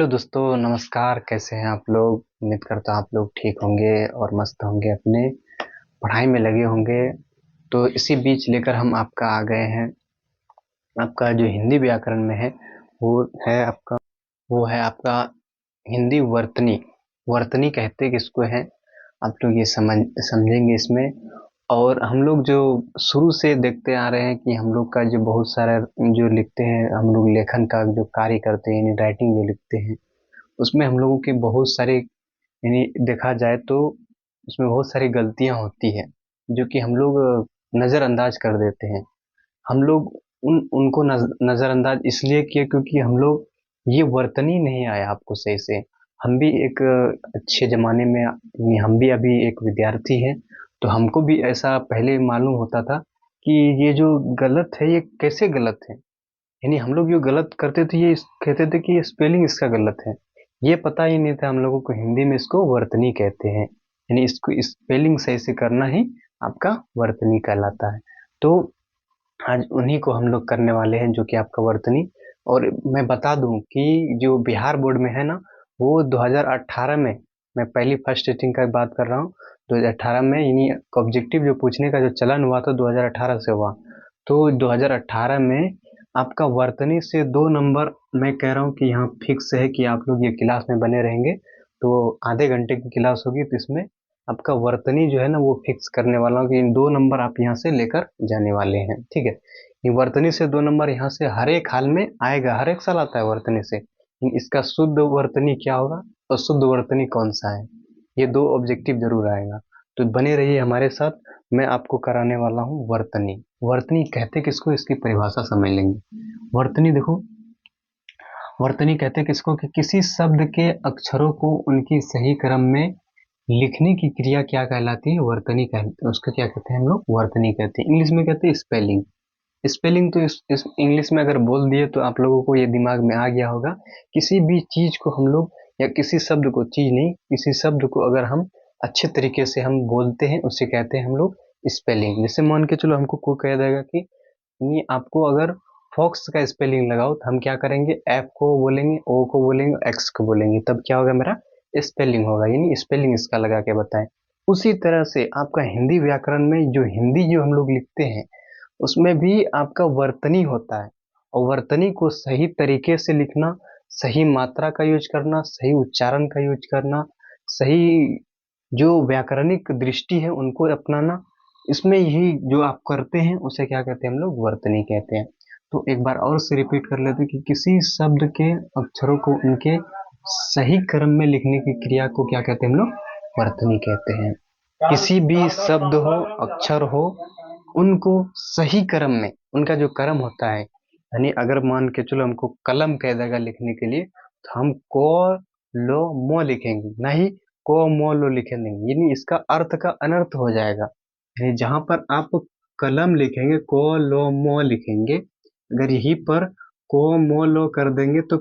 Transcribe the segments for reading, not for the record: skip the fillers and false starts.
Hello दोस्तों, नमस्कार। कैसे हैं आप लोग? उम्मीद करता हूँ आप लोग ठीक होंगे और मस्त होंगे, अपने पढ़ाई में लगे होंगे। तो इसी बीच लेकर हम आपका आ गए हैं। आपका जो हिंदी व्याकरण में है वो वो है आपका हिंदी वर्तनी। वर्तनी कहते किसको है, आप लोग ये समझेंगे इसमें। और हम लोग जो शुरू से देखते आ रहे हैं कि हम लोग का जो बहुत सारा जो लिखते हैं, हम लोग लेखन का जो कार्य करते हैं यानी राइटिंग जो लिखते हैं, उसमें हम लोगों के बहुत सारे यानी देखा जाए तो उसमें बहुत सारी गलतियां होती है जो कि हम लोग नज़रअंदाज कर देते हैं। हम लोग उनको नज़रअंदाज इसलिए किए क्योंकि हम लोग ये वर्तनी नहीं आया आपको सही से। हम भी एक अच्छे ज़माने में यानी हम भी अभी एक विद्यार्थी हैं, तो हमको भी ऐसा पहले मालूम होता था कि ये जो गलत है ये कैसे गलत है। यानी हम लोग जो गलत करते थे ये कहते थे कि ये स्पेलिंग इसका गलत है। ये पता ही नहीं था हम लोगों को हिंदी में इसको वर्तनी कहते हैं, यानी इसको स्पेलिंग सही से करना ही आपका वर्तनी कहलाता है। तो आज उन्हीं को हम लोग करने वाले हैं जो कि आपका वर्तनी। और मैं बता दूं कि जो बिहार बोर्ड में है ना, वो 2018 में, मैं पहली फर्स्ट सिटिंग का बात कर रहा हूँ, 2018 में यानी ऑब्जेक्टिव जो पूछने का जो चलन हुआ था 2018 से हुआ। तो 2018 में आपका वर्तनी से 2 नंबर, मैं कह रहा हूँ कि यहाँ फिक्स है कि आप लोग ये क्लास में बने रहेंगे। तो आधे घंटे की क्लास होगी, तो इसमें आपका वर्तनी जो है ना वो फिक्स करने वाला हूँ कि इन 2 नंबर आप यहाँ से लेकर जाने वाले हैं, ठीक है। ये वर्तनी से 2 नंबर यहाँ से हर एक हाल में आएगा, हर एक साल आता है वर्तनी से। इसका शुद्ध वर्तनी क्या होगा और शुद्ध वर्तनी कौन सा है, ये दो ऑब्जेक्टिव जरूर आएगा। तो बने रहिए हमारे साथ। मैं आपको कराने वाला हूँ वर्तनी। वर्तनी कहते किसको, इसकी परिभाषा समझ लेंगे। वर्तनी देखो, वर्तनी कहते किसको कि किसी शब्द के अक्षरों को उनकी सही क्रम में लिखने की क्रिया क्या कहलाती है, वर्तनी कहते हैं। उसका क्या कहते हैं हम लोग, वर्तनी कहते हैं। इंग्लिश में कहते हैं स्पेलिंग। स्पेलिंग तो इस इंग्लिश में अगर बोल दिए तो आप लोगों को ये दिमाग में आ गया होगा। किसी भी चीज को हम लोग, या किसी शब्द को, चीज नहीं, किसी शब्द को अगर हम अच्छे तरीके से हम बोलते हैं उसे कहते हैं हम लोग स्पेलिंग। जैसे मान के चलो हमको कोई कह देगा कि नहीं, आपको अगर फॉक्स का स्पेलिंग लगाओ तो हम क्या करेंगे, एफ को बोलेंगे, ओ को बोलेंगे, एक्स को बोलेंगे, तब क्या होगा, मेरा स्पेलिंग होगा, यानी स्पेलिंग इसका लगा के बताएं। उसी तरह से आपका हिंदी व्याकरण में जो हिंदी जो हम लोग लिखते हैं उसमें भी आपका वर्तनी होता है। और वर्तनी को सही तरीके से लिखना, सही मात्रा का यूज करना, सही उच्चारण का यूज करना, सही जो व्याकरणिक दृष्टि है उनको अपनाना, इसमें यही जो आप करते हैं उसे क्या कहते हैं हम लोग, वर्तनी कहते हैं। तो एक बार और से रिपीट कर लेते हैं कि किसी शब्द के अक्षरों को उनके सही क्रम में लिखने की क्रिया को क्या कहते हैं हम लोग, वर्तनी कहते हैं। किसी भी शब्द हो, अक्षर हो, उनको सही क्रम में, उनका जो क्रम होता है, यानी अगर मान के चलो हमको कलम कह देगा लिखने के लिए, तो हम को लो मो लिखेंगे, नहीं को मो लो लिखेंगे, यानी इसका अर्थ का अनर्थ हो जाएगा। यानी जहां पर आप कलम लिखेंगे, को लो मो लिखेंगे, अगर यहीं पर को मो लो कर देंगे तो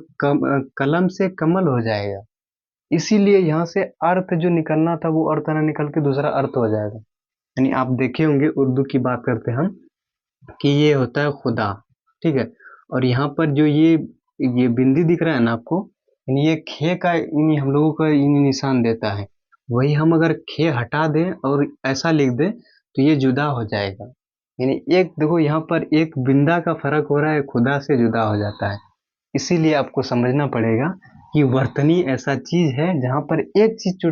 कलम से कमल हो जाएगा। इसीलिए यहाँ से अर्थ जो निकलना था वो अर्थ ना निकल के दूसरा अर्थ हो जाएगा। यानी आप देखे होंगे, उर्दू की बात करते हैं हम, कि ये होता है खुदा, ठीक है। और यहाँ पर जो ये बिंदी दिख रहा है ना आपको, यानी ये खे का, यानी हम लोगों का यानी निशान देता है। वही हम अगर खे हटा दें और ऐसा लिख दें तो ये जुदा हो जाएगा। यानी एक देखो यहाँ पर एक बिंदा का फर्क हो रहा है, खुदा से जुदा हो जाता है। इसीलिए आपको समझना पड़ेगा कि वर्तनी ऐसा चीज है जहां पर एक चीज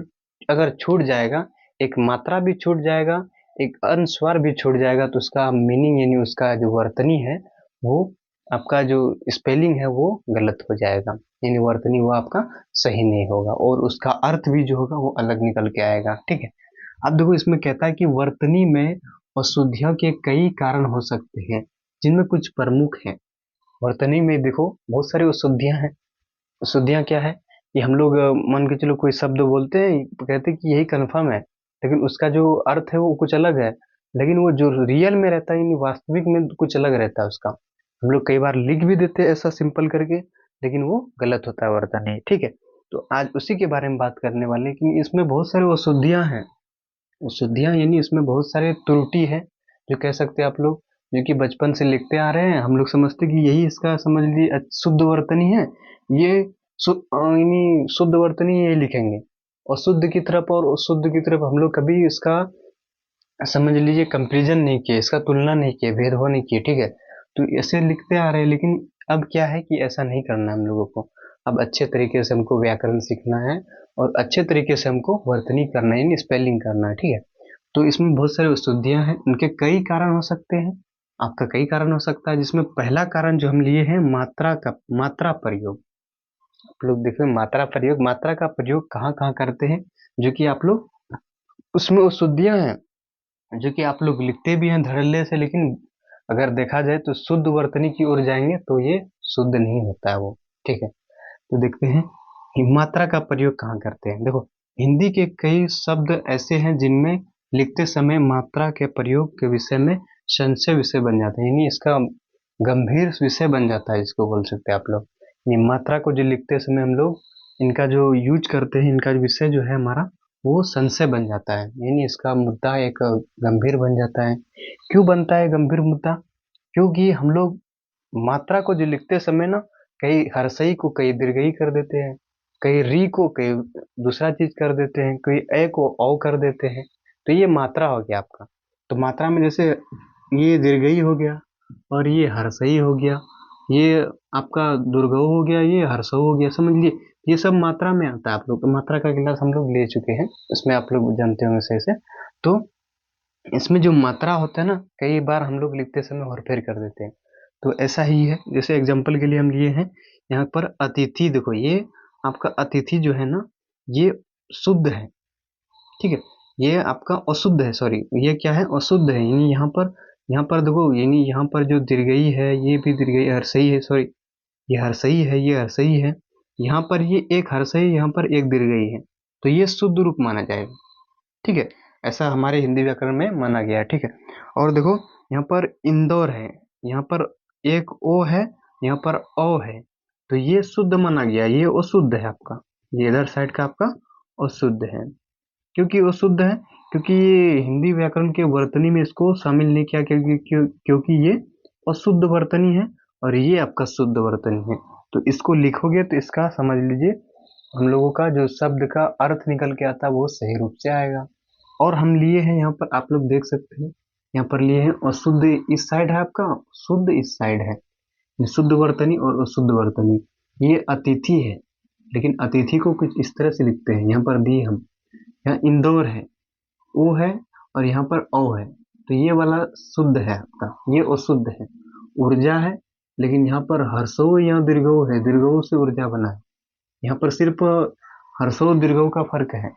अगर छूट जाएगा, एक मात्रा भी छूट जाएगा, एक अनुस्वार भी छूट जाएगा, तो उसका मीनिंग यानी उसका जो वर्तनी है वो, आपका जो स्पेलिंग है वो गलत हो जाएगा। यानी वर्तनी वो आपका सही नहीं होगा और उसका अर्थ भी जो होगा वो अलग निकल के आएगा, ठीक है। अब देखो इसमें कहता है कि वर्तनी में अशुद्धियों के कई कारण हो सकते हैं, जिनमें कुछ प्रमुख हैं। वर्तनी में देखो बहुत सारी अशुद्धियां हैं। अशुद्धियां क्या है कि हम लोग मान के चलो कोई शब्द बोलते हैं, कहते हैं कि यही कंफर्म है, लेकिन उसका जो अर्थ है वो कुछ अलग है। लेकिन वो जो रियल में रहता है यानी वास्तविक में कुछ अलग रहता है उसका। हम लोग कई बार लिख भी देते हैं ऐसा सिंपल करके, लेकिन वो गलत होता है वर्तनी, ठीक है। तो आज उसी के बारे में बात करने वाले हैं कि इसमें बहुत सारी अशुद्धियां हैं। शुद्धियाँ यानी इसमें बहुत सारे त्रुटि है, जो कह सकते हैं आप लोग, जो कि बचपन से लिखते आ रहे हैं, हम लोग समझते कि यही इसका समझ लीजिए शुद्ध वर्तनी है। ये यानी शुद्ध वर्तनी यही लिखेंगे। अशुद्ध की तरफ और शुद्ध की तरफ हम लोग कभी इसका समझ लीजिए कंपैरिजन नहीं किए, इसका तुलना नहीं किए, भेदभाव नहीं किए, ठीक है। तो ऐसे लिखते आ रहे हैं, लेकिन अब क्या है कि ऐसा नहीं करना है हम लोगों को। अब अच्छे तरीके से हमको व्याकरण सीखना है और अच्छे तरीके से हमको वर्तनी करना है, यानी स्पेलिंग करना है, ठीक है। तो इसमें बहुत सारी अशुद्धियां हैं, उनके कई कारण हो सकते हैं। आपका कई कारण हो सकता है, जिसमें पहला कारण जो हम लिए हैं मात्रा प्रयोग। आप लोग देखिए मात्रा का प्रयोग कहाँ कहाँ करते हैं, जो कि आप लोग उसमें अशुद्धियां हैं जो कि आप लोग लिखते भी हैं धड़ल्ले से, लेकिन अगर देखा जाए तो शुद्ध वर्तनी की ओर जाएंगे तो ये शुद्ध नहीं होता है वो, ठीक है। तो देखते हैं कि मात्रा का प्रयोग कहाँ करते हैं। देखो, हिंदी के कई शब्द ऐसे हैं जिनमें लिखते समय मात्रा के प्रयोग के विषय में संशय विषय बन जाते हैं, यानी इसका गंभीर विषय बन जाता है, इसको बोल सकते हैं आप लोग। ये मात्रा को जो लिखते समय हम लोग इनका जो यूज करते हैं, इनका विषय जो है हमारा वो संशय बन जाता है, यानी इसका मुद्दा एक गंभीर बन जाता है। क्यों बनता है गंभीर मुद्दा? क्योंकि हम लोग मात्रा को जो लिखते समय ना कई हर्षई को कई दीर्घई कर देते हैं, कई री को कई दूसरा चीज कर देते हैं, कई ए को औ कर देते हैं। तो ये मात्रा हो गया आपका। तो मात्रा में जैसे ये दीर्घई हो गया और ये हर्षई हो गया, ये आपका दुर्गऊ हो गया, ये हर्षऊ हो गया, समझ लिए। ये सब मात्रा में आता है। आप लोग मात्रा का क्लास हम लोग ले चुके हैं, इसमें आप लोग जानते होंगे सही से। तो इसमें जो मात्रा होता है ना, कई बार हम लोग लिखते समय हेरफेर कर देते हैं। तो ऐसा ही है, जैसे एग्जाम्पल के लिए हम लिए हैं यहाँ पर अतिथि। देखो, ये आपका अतिथि जो है ना, ये शुद्ध है, ठीक है। ये आपका अशुद्ध है, सॉरी, ये क्या है, अशुद्ध है। यानी यहाँ पर देखो, यानी यहाँ पर जो दीर्घई है ये भी दीर्घई हर्षई है, सॉरी, ये हर्षई है, ये हर्षई है। यहाँ पर ये एक हर्षई, यहाँ पर एक दीर्घई है, तो ये शुद्ध रूप माना जाएगा, ठीक है। ऐसा हमारे हिंदी व्याकरण में माना गया है, ठीक है। और देखो, यहाँ पर इंदौर है, यहाँ पर एक ओ है, यहाँ पर औ है, तो ये शुद्ध माना गया, ये अशुद्ध है आपका, ये इधर साइड का आपका अशुद्ध है। क्योंकि अशुद्ध है, क्योंकि ये हिंदी व्याकरण के वर्तनी में इसको शामिल नहीं किया, क्योंकि ये अशुद्ध वर्तनी है और ये आपका शुद्ध वर्तनी है। तो इसको लिखोगे तो इसका समझ लीजिए हम लोगों का जो शब्द का अर्थ निकल के आता है वो सही रूप से आएगा। और हम लिए हैं यहाँ पर, आप लोग देख सकते हैं, यहाँ पर लिए हैं अशुद्ध इस साइड है आपका, शुद्ध इस साइड है। शुद्ध वर्तनी और अशुद्ध वर्तनी, ये अतिथि है, लेकिन अतिथि को कुछ इस तरह से लिखते हैं, यहाँ पर दिए हम, यहाँ इंदौर है, ओ है, और यहाँ पर औ है, तो ये वाला शुद्ध है आपका, ये अशुद्ध है। ऊर्जा है, लेकिन यहाँ पर हर्षो यहाँ दीर्घो है, दीर्घो से ऊर्जा बना है, यहाँ पर सिर्फ हर्षो दीर्घो का फर्क है।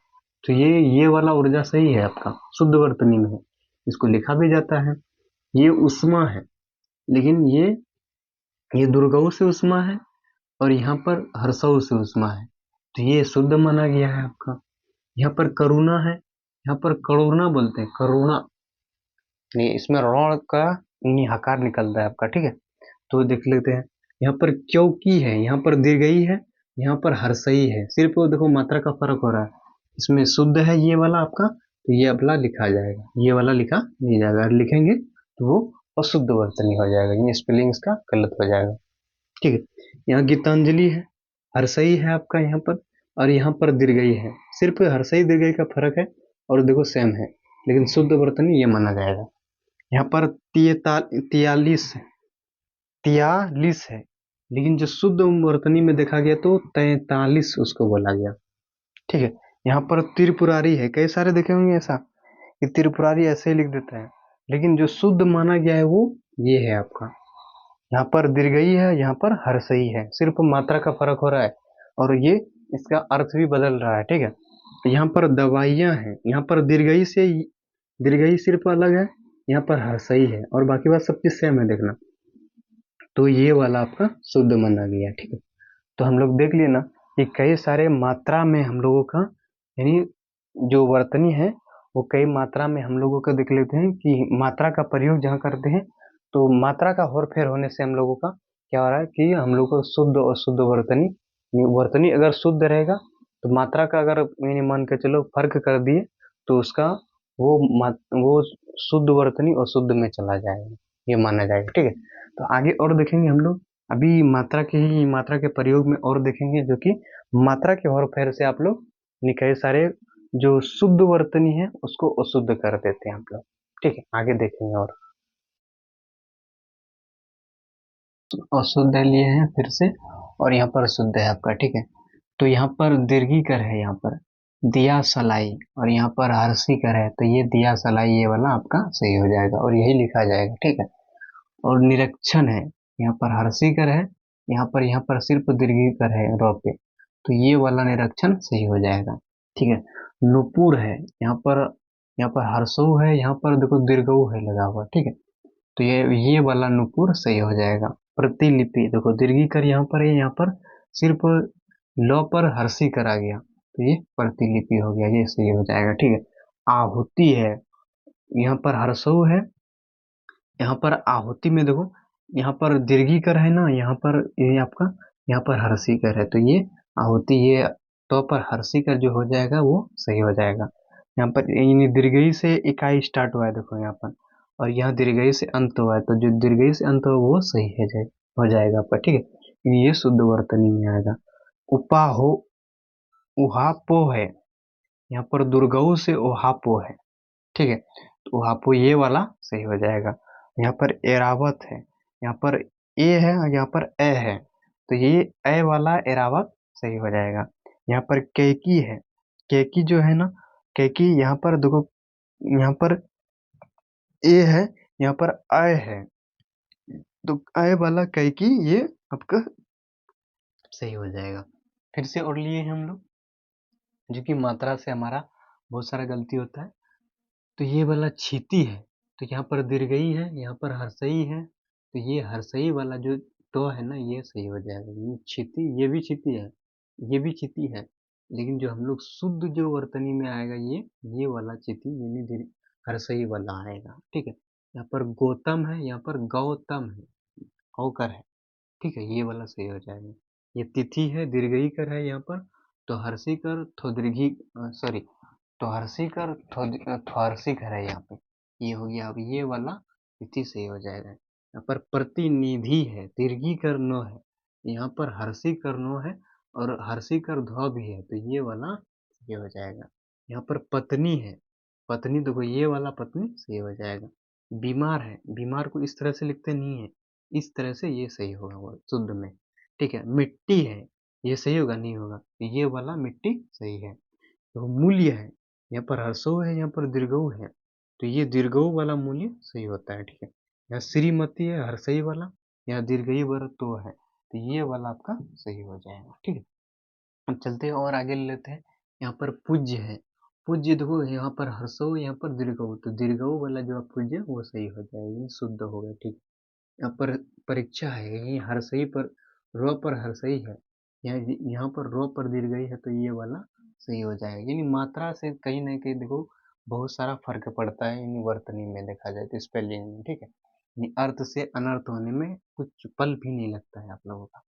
तो ये वाला ऊर्जा सही है आपका, शुद्ध वर्तनी में है, इसको लिखा भी जाता है। ये उष्मा है, लेकिन ये दुर्गऊ से उष्मा है और यहाँ पर हर्षऊ से उष्मा है, तो ये शुद्ध माना गया है आपका। यहाँ पर करुणा है, यहाँ पर करुणा बोलते हैं, करुणा, नहीं, इसमें रण का नहीं हकार निकलता है आपका, ठीक है। तो देख लेते हैं, यहाँ पर क्योंकि है, यहाँ पर दीर्घई है, यहाँ पर हर्षई है, सिर्फ वो देखो मात्रा का फर्क हो रहा है। इसमें शुद्ध है ये वाला आपका, तो ये वाला लिखा जाएगा, ये वाला लिखा नहीं जाएगा, अगर लिखेंगे तो वो अशुद्ध वर्तनी हो जाएगा, यानी स्पेलिंग इसका गलत हो जाएगा, ठीक है। यहाँ गीतांजलि है, हर्षई है आपका यहाँ पर, और यहाँ पर दीर्घई है, सिर्फ हर्षई दीर्घई का फर्क है, और देखो सेम है, लेकिन शुद्ध वर्तनी ये माना जाएगा। यहाँ पर 43 है, 43 है, लेकिन जो शुद्ध वर्तनी में देखा गया तो 43 उसको बोला गया, ठीक है। यहाँ पर त्रिपुरारी है, कई सारे देखे होंगे ऐसा कि त्रिपुरारी ऐसे ही लिख देते हैं, लेकिन जो शुद्ध माना गया है वो ये है आपका। यहाँ पर दीर्घई है, यहाँ पर हर्षई है, सिर्फ मात्रा का फर्क हो रहा है, और ये इसका अर्थ भी बदल रहा है, ठीक है। तो यहाँ पर दवाइयाँ हैं, यहाँ पर दीर्घई सिर्फ अलग है, यहाँ पर हर्षई है, और बाकी बात सब चीज सेम है, देखना। तो ये वाला आपका शुद्ध माना गया, ठीक है। तो हम लोग देख लिए ना कि कई सारे मात्रा में हम लोगों का, यानी जो वर्तनी है वो कई मात्रा में हम लोगों का देख लेते हैं कि मात्रा का प्रयोग जहाँ करते हैं, तो मात्रा का हेरफेर होने से हम लोगों का क्या हो रहा है कि हम लोग को शुद्ध और शुद्ध वर्तनी, वर्तनी अगर शुद्ध रहेगा तो मात्रा का अगर यानी मान के चलो फर्क कर दिए तो उसका वो शुद्ध वर्तनी और शुद्ध में चला जाएगा, ये माना जाएगा, ठीक है। तो आगे और देखेंगे हम लोग अभी मात्रा के प्रयोग में और देखेंगे, जो कि मात्रा के और फेर से आप लोग कई सारे जो शुद्ध वर्तनी है उसको अशुद्ध कर देते हैं आप लोग। ठीक है, आगे देखेंगे। और अशुद्ध लिए हैं फिर से, और यहाँ पर शुद्ध है आपका। ठीक है, तो यहाँ पर दीर्घिकर है, यहाँ पर दिया सलाई, और यहाँ पर हर्षिकर है, तो ये दिया सलाई ये वाला आपका सही हो जाएगा और यही लिखा जाएगा। ठीक है, और निरीक्षण है, यहाँ पर हर्षिकर है, यहाँ पर सिर्फ दीर्घिकर है रॉ पे, तो ये वाला निरीक्षण सही हो जाएगा। ठीक है, नुपुर है, यहाँ पर हर्षो है, यहाँ पर देखो दीर्घऊ है लगा हुआ। ठीक है, तो ये वाला नुपुर सही हो जाएगा। प्रतिलिपि देखो दीर्घिकर यहाँ पर है, यहाँ पर सिर्फ लौ पर हर्षी करा गया, तो ये प्रतिलिपि हो गया, ये सही हो जाएगा। ठीक है, आहुति है, यहाँ पर हर्षो है, यहाँ पर आहुति में देखो यहाँ पर दीर्घिकर है ना, यहाँ पर ये आपका यहाँ पर हर्षिकर है, तो ये आहुति, ये तो पर हर्षिकर जो हो जाएगा वो सही हो जाएगा। यहाँ पर यानी दीर्घई से इकाई स्टार्ट हुआ है देखो यहाँ पर, और यहाँ दीर्घई से अंत हुआ है, तो जो दीर्घई से अंत हो वो सही है हो जाएगा आपका। ठीक है, यानी ये शुद्ध वर्तनी में आएगा। उपाहो उहापो है, यहाँ पर दुर्गऊ से ओहापो है। ठीक है, तो ओहापो ये वाला सही हो जाएगा। यहाँ पर एरावत है, यहाँ पर ए है और यहाँ पर ए है, तो ये ए वाला एरावत सही हो जाएगा। यहाँ पर कैकी है, कैकी जो है ना, कैकी यहाँ पर देखो, यहाँ पर ए है, यहाँ पर आय है, तो आय वाला कैकी ये आपका सही हो जाएगा। फिर से और लिए हैं हम लोग, जो कि मात्रा से हमारा बहुत सारा गलती होता है। तो ये वाला क्षिति है, तो यहाँ पर दीर्घई है, यहाँ पर हर्षई है, तो ये हर्षई वाला जो तो है ना ये सही हो जाएगा। ये क्षिति, ये भी क्षिति है, ये भी क्षिति है, लेकिन जो हम लोग शुद्ध जो वर्तनी में आएगा ये वाला क्षिति यानी हर्षई वाला आएगा। ठीक है, यहाँ पर गौतम है, यहाँ पर गौतम है, औकर है। ठीक है, ये वाला सही हो जाएगा। ये तिथि है, दीर्घई कर है यहाँ पर, तो हर्षी कर थो दीर्घी सॉरी, तो हर्षी कर थोरसी कर है यहाँ पे, ये हो गया। अब ये वाला तिथि सही हो जाएगा। यहाँ पर प्रतिनिधि है, दीर्घी कर नो है, यहाँ पर हर्षी कर नो है और हर्षी कर ध्व भी है, तो ये वाला ये हो जाएगा। यहाँ पर पत्नी है, पत्नी देखो ये वाला पत्नी सही हो जाएगा। बीमार है, बीमार को इस तरह से लिखते नहीं है, इस तरह से ये सही होगा वो शुद्ध में। ठीक है, मिट्टी है, ये सही होगा नहीं होगा, ये वाला मिट्टी सही है। तो मूल्य है, यहाँ पर हर्षो है, यहाँ पर दीर्घऊ है, तो ये दीर्घऊ वाला मूल्य सही होता है। ठीक है, यहाँ श्रीमती है हर्षई वाला, यहाँ दीर्घई वाला तो है, तो ये वाला आपका सही हो जाएगा। ठीक है, अब चलते हैं और आगे ले लेते हैं। यहाँ पर पूज्य है, पूज्य देखो यहाँ पर हर्षो, यहाँ पर दीर्घऊ, तो दीर्घऊ वाला जो पूज्य वो सही हो जाएगा, ये शुद्ध हो गया। ठीक, यहाँ पर परीक्षा है, यही हर्षई पर रो पर हर्षई है, यहाँ पर रो पर दीर्घई है, तो ये वाला सही हो जाएगा। यानी मात्रा से कहीं ना कहीं देखो बहुत सारा फर्क पड़ता है इन वर्तनी में, देखा जाए तो स्पेलिंग में। ठीक है, यानी अर्थ से अनर्थ होने में कुछ पल भी नहीं लगता है आप लोगों का।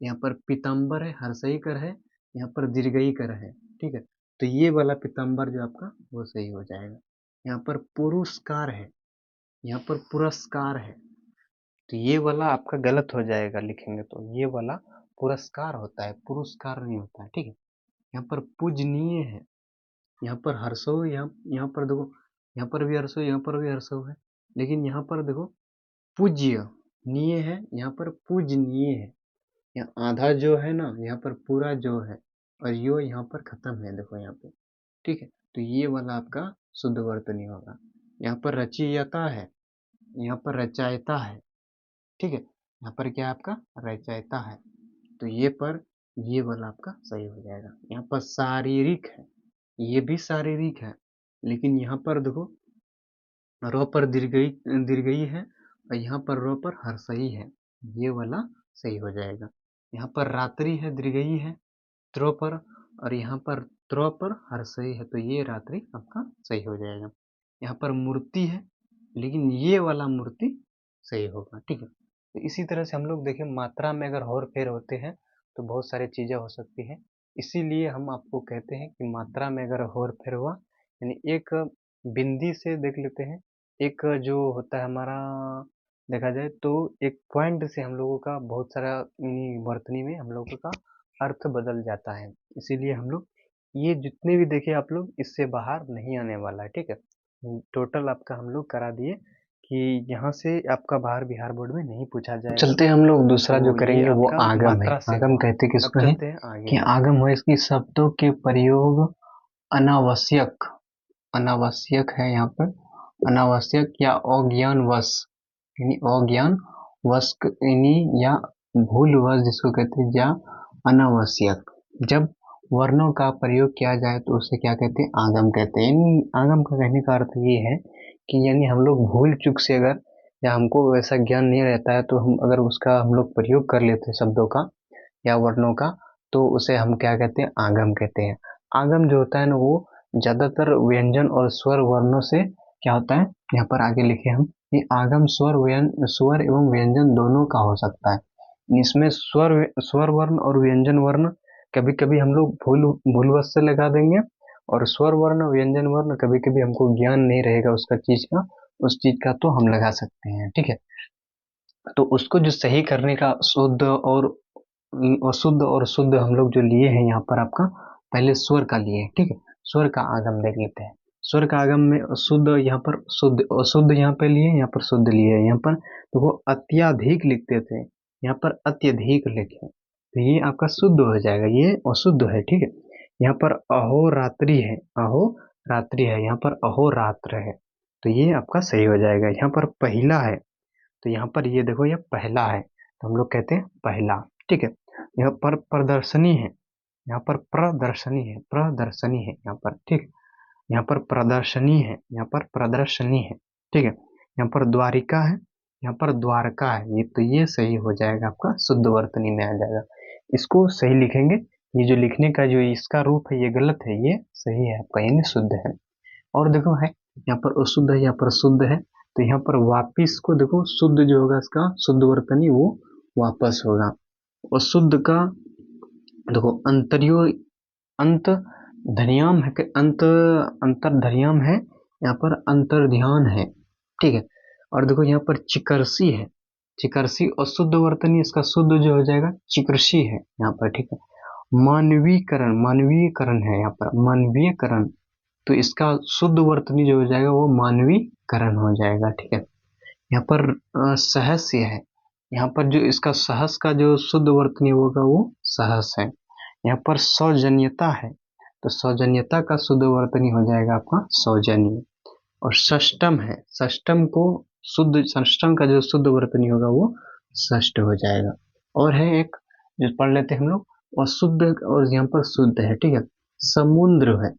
यहाँ पर पीताम्बर है, हर्षई कर है, यहाँ पर दीर्घई कर है। ठीक है, तो ये वाला पीताम्बर जो आपका वो सही हो जाएगा। यहाँ पर पुरस्कार है, यहाँ पर पुरस्कार है, तो ये वाला आपका गलत हो जाएगा लिखेंगे, तो ये वाला पुरस्कार होता है, पुरस्कार नहीं होता है। ठीक है, यहाँ पर पूजनीय है, यहाँ पर हर्षो, यहाँ पर देखो, यहाँ पर भी हर्षो, यहाँ पर भी हर्षो है, लेकिन यहाँ पर देखो पूज्य नीय है, यहाँ पर पूजनीय है, यहाँ आधा जो है ना, यहाँ पर पूरा जो है, और यो यहाँ पर खत्म है देखो यहाँ पे। ठीक है, तो ये वाला आपका शुद्ध वर्तनी होगा। यहाँ पर रचयिता है, यहाँ पर रचयिता है। ठीक है, यहाँ पर क्या आपका रचयिता है, तो ये वाला आपका सही हो जाएगा। यहाँ पर शारीरिक है, ये भी शारीरिक है, लेकिन यहाँ पर देखो रो पर दीर्घई है, और यहाँ पर रो पर हर्षई है, ये वाला सही हो जाएगा। यहाँ पर रात्रि है, दीर्घई है त्रो पर, और यहाँ पर त्रो पर हर्षई है, तो ये रात्रि आपका सही हो जाएगा। यहाँ पर मूर्ति है, लेकिन ये वाला मूर्ति सही होगा। ठीक है, तो इसी तरह से हम लोग देखें मात्रा में अगर और फेर होते हैं तो बहुत सारी चीजें हो सकती हैं, इसीलिए हम आपको कहते हैं कि मात्रा में अगर और फेर हुआ, यानी एक बिंदी से देख लेते हैं, एक जो होता है हमारा देखा जाए तो एक पॉइंट से हम लोगों का बहुत सारा वर्तनी में हम लोगों का अर्थ बदल जाता है। इसीलिए हम लोग ये जितने भी देखे आप लोग इससे बाहर नहीं आने वाला है, ठीक है। टोटल आपका हम लोग करा दिए कि यहाँ से आपका बाहर बिहार बोर्ड में नहीं पूछा जाएगा। चलते हैं हम लोग दूसरा जो तो ये करेंगे वो आपका आगम है। मात्रा से आगम हुआ। कहते अब किसको है चलते हैं आगे कि की आगम हो इसकी शब्दों के प्रयोग अनावश्यक अनावश्यक है यहाँ पर, अनावश्यक या अज्ञानवश, यानी अज्ञानवश यानी या भूलवश जिसको कहते हैं, या अनावश्यक जब वर्णों का प्रयोग किया जाए तो उसे क्या कहते हैं, आगम कहते हैं। यानी आगम का कहने का अर्थ ये है कि यानी हम लोग भूल चूक से अगर, या हमको वैसा ज्ञान नहीं रहता है तो हम अगर उसका हम लोग प्रयोग कर लेते हैं शब्दों का या वर्णों का, तो उसे हम क्या कहते हैं, आगम कहते हैं। आगम जो होता है ना वो ज्यादातर व्यंजन और स्वर वर्णों से क्या होता है, यहाँ पर आगे लिखे हम, ये आगम स्वर एवं व्यंजन दोनों का हो सकता है। इसमें स्वर वर्ण और व्यंजन वर्ण कभी कभी हम लोग भूलवश से लगा देंगे, और स्वर वर्ण व्यंजन वर्ण कभी कभी हमको ज्ञान नहीं रहेगा उसका चीज का, उस चीज का तो हम लगा सकते हैं, ठीक है। तो उसको जो सही करने का शुद्ध और अशुद्ध और शुद्ध हम लोग जो लिए हैं यहाँ पर आपका, पहले स्वर का लिए, ठीक है। स्वर का आगम देख लेते हैं। स्वर का आगम में शुद्ध यहाँ पर शुद्ध, अशुद्ध यहाँ पे लिए, यहाँ पर शुद्ध लिए, यहाँ पर तो वो अत्याधिक लिखते थे, यहाँ पर अत्यधिक लिखे, तो ये आपका शुद्ध हो जाएगा, ये अशुद्ध है, ठीक है। यहाँ पर अहोरात्रि है, अहोरात्रि है, यहाँ पर अहोरात्र है, तो ये आपका सही हो जाएगा। यहाँ पर पहिला है, तो यहाँ पर ये देखो ये पहला है, तो हम लोग कहते हैं पहला, ठीक है। यहाँ पर प्रदर्शनी है, यहाँ पर प्रदर्शनी है, प्रदर्शनी है यहाँ पर, ठीक। यहाँ पर प्रदर्शनी है, यहाँ पर प्रदर्शनी है, ठीक है। यहाँ पर द्वारिका है, यहाँ पर द्वारका है, ये तो ये सही हो जाएगा आपका, शुद्ध वर्तनी में आ जाएगा। इसको सही लिखेंगे, ये जो लिखने का जो इसका रूप है ये गलत है, ये सही है आपका, यानी शुद्ध है। और देखो है यहाँ पर अशुद्ध है, यहाँ पर शुद्ध है, तो यहाँ पर वापिस को देखो, शुद्ध जो होगा इसका शुद्ध वर्तनी वो वापस होगा, और शुद्ध का देखो अंतरियो अंत धर्याम है कि अंतर धर्याम है, यहाँ पर अंतर ध्यान है, ठीक है। और देखो यहाँ पर चिकरसी है, चिकरसी अशुद्ध वर्तनी, इसका शुद्ध जो हो जाएगा चिकरसी है यहाँ पर, ठीक है। मानवीकरण, मानवीयकरण है यहाँ पर, मानवीयकरण, तो इसका शुद्ध वर्तनी जो हो जाएगा वो मानवीकरण हो जाएगा, ठीक है। यहाँ पर सहस्य है, यहाँ पर जो इसका सहस का जो शुद्ध वर्तनी होगा वो सहस है। यहाँ पर सौजन्यता है, तो सौजन्यता का शुद्ध वर्तनी हो जाएगा आपका सौजन्य। और षष्टम है, षष्टम को शुद्ध, षष्टम का जो शुद्ध वर्तनी होगा वो षष्ट हो जाएगा। और है एक जो पढ़ लेते हैं हम लोग, और शुद्ध, और यहाँ पर शुद्ध है, ठीक है। समुद्र है,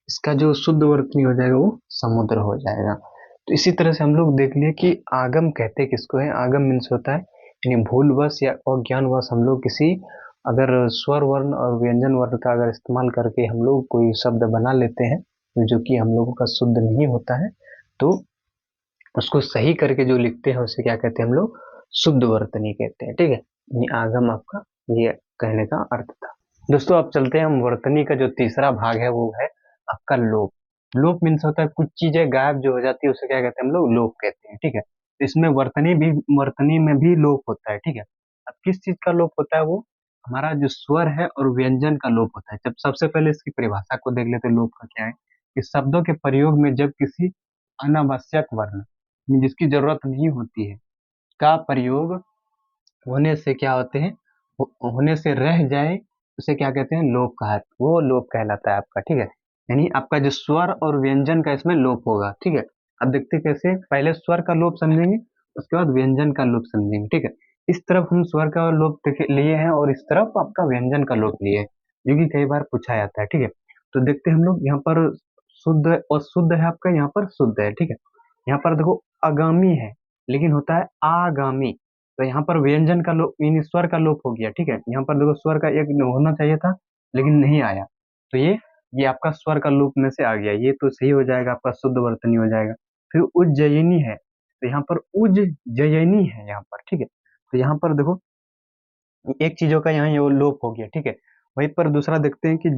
इसका जो शुद्ध वर्तनी हो जाएगा वो समुद्र हो जाएगा। तो इसी तरह से हम लोग देख लिए कि आगम कहते किसको है। आगम मीन्स होता है यानी भूलवश या अज्ञानवश हम लोग किसी अगर स्वर वर्ण और व्यंजन वर्ण का अगर इस्तेमाल करके हम लोग कोई शब्द बना लेते हैं जो कि हम लोगों का शुद्ध नहीं होता है, तो उसको सही करके जो लिखते हैं उसे क्या कहते हैं हम लोग, शुद्ध वर्तनी कहते हैं, ठीक है। यानी आगम आपका ये कहने का अर्थ था। दोस्तों अब चलते हैं हम वर्तनी का जो तीसरा भाग है वो है आपका लोप। लोप मीन्स होता है कुछ चीजें गायब जो हो जाती है उसे क्या कहते हैं हम लोग, लोप कहते हैं, ठीक है। तो इसमें वर्तनी में भी लोप होता है, ठीक है। अब किस चीज का लोप होता है, वो हमारा जो स्वर है और व्यंजन का लोप होता है। जब सबसे पहले इसकी परिभाषा को देख लेते हैं लोप का क्या है, कि शब्दों के प्रयोग में जब किसी अनावश्यक वर्ण जिसकी जरूरत नहीं होती है का प्रयोग होने से क्या होते हैं, होने से रह जाए, उसे क्या कहते हैं, लोप कहा, वो लोप कहलाता है आपका, ठीक है। यानी आपका जो स्वर और व्यंजन का इसमें लोप होगा, ठीक है। अब देखते कैसे, पहले स्वर का लोप समझेंगे उसके बाद व्यंजन का लोप समझेंगे, ठीक है। इस तरफ हम स्वर का लोप लिए हैं और इस तरफ आपका व्यंजन का लोप लिए हैं, जो कि कई बार पूछा जाता है, ठीक है। तो देखते हम लोग यहाँ पर शुद्ध और शुद्ध है आपका, यहाँ पर शुद्ध है, ठीक है। यहाँ पर देखो आगामी है लेकिन होता है आगामी, तो यहाँ पर व्यंजन का लोप यानी स्वर का लोप हो गया, ठीक है। यहाँ पर देखो स्वर का एक होना चाहिए था लेकिन नहीं आया, तो ये आपका स्वर का लोप में से आ गया, ये तो सही हो जाएगा आपका, शुद्ध वर्तनी हो जाएगा। फिर उज्जयिनी है, तो यहाँ पर उज्जयिनी है यहाँ पर, ठीक है। तो यहाँ पर देखो एक चीजों का यहाँ ये लोप हो गया, ठीक है। वहीं पर दूसरा देखते हैं कि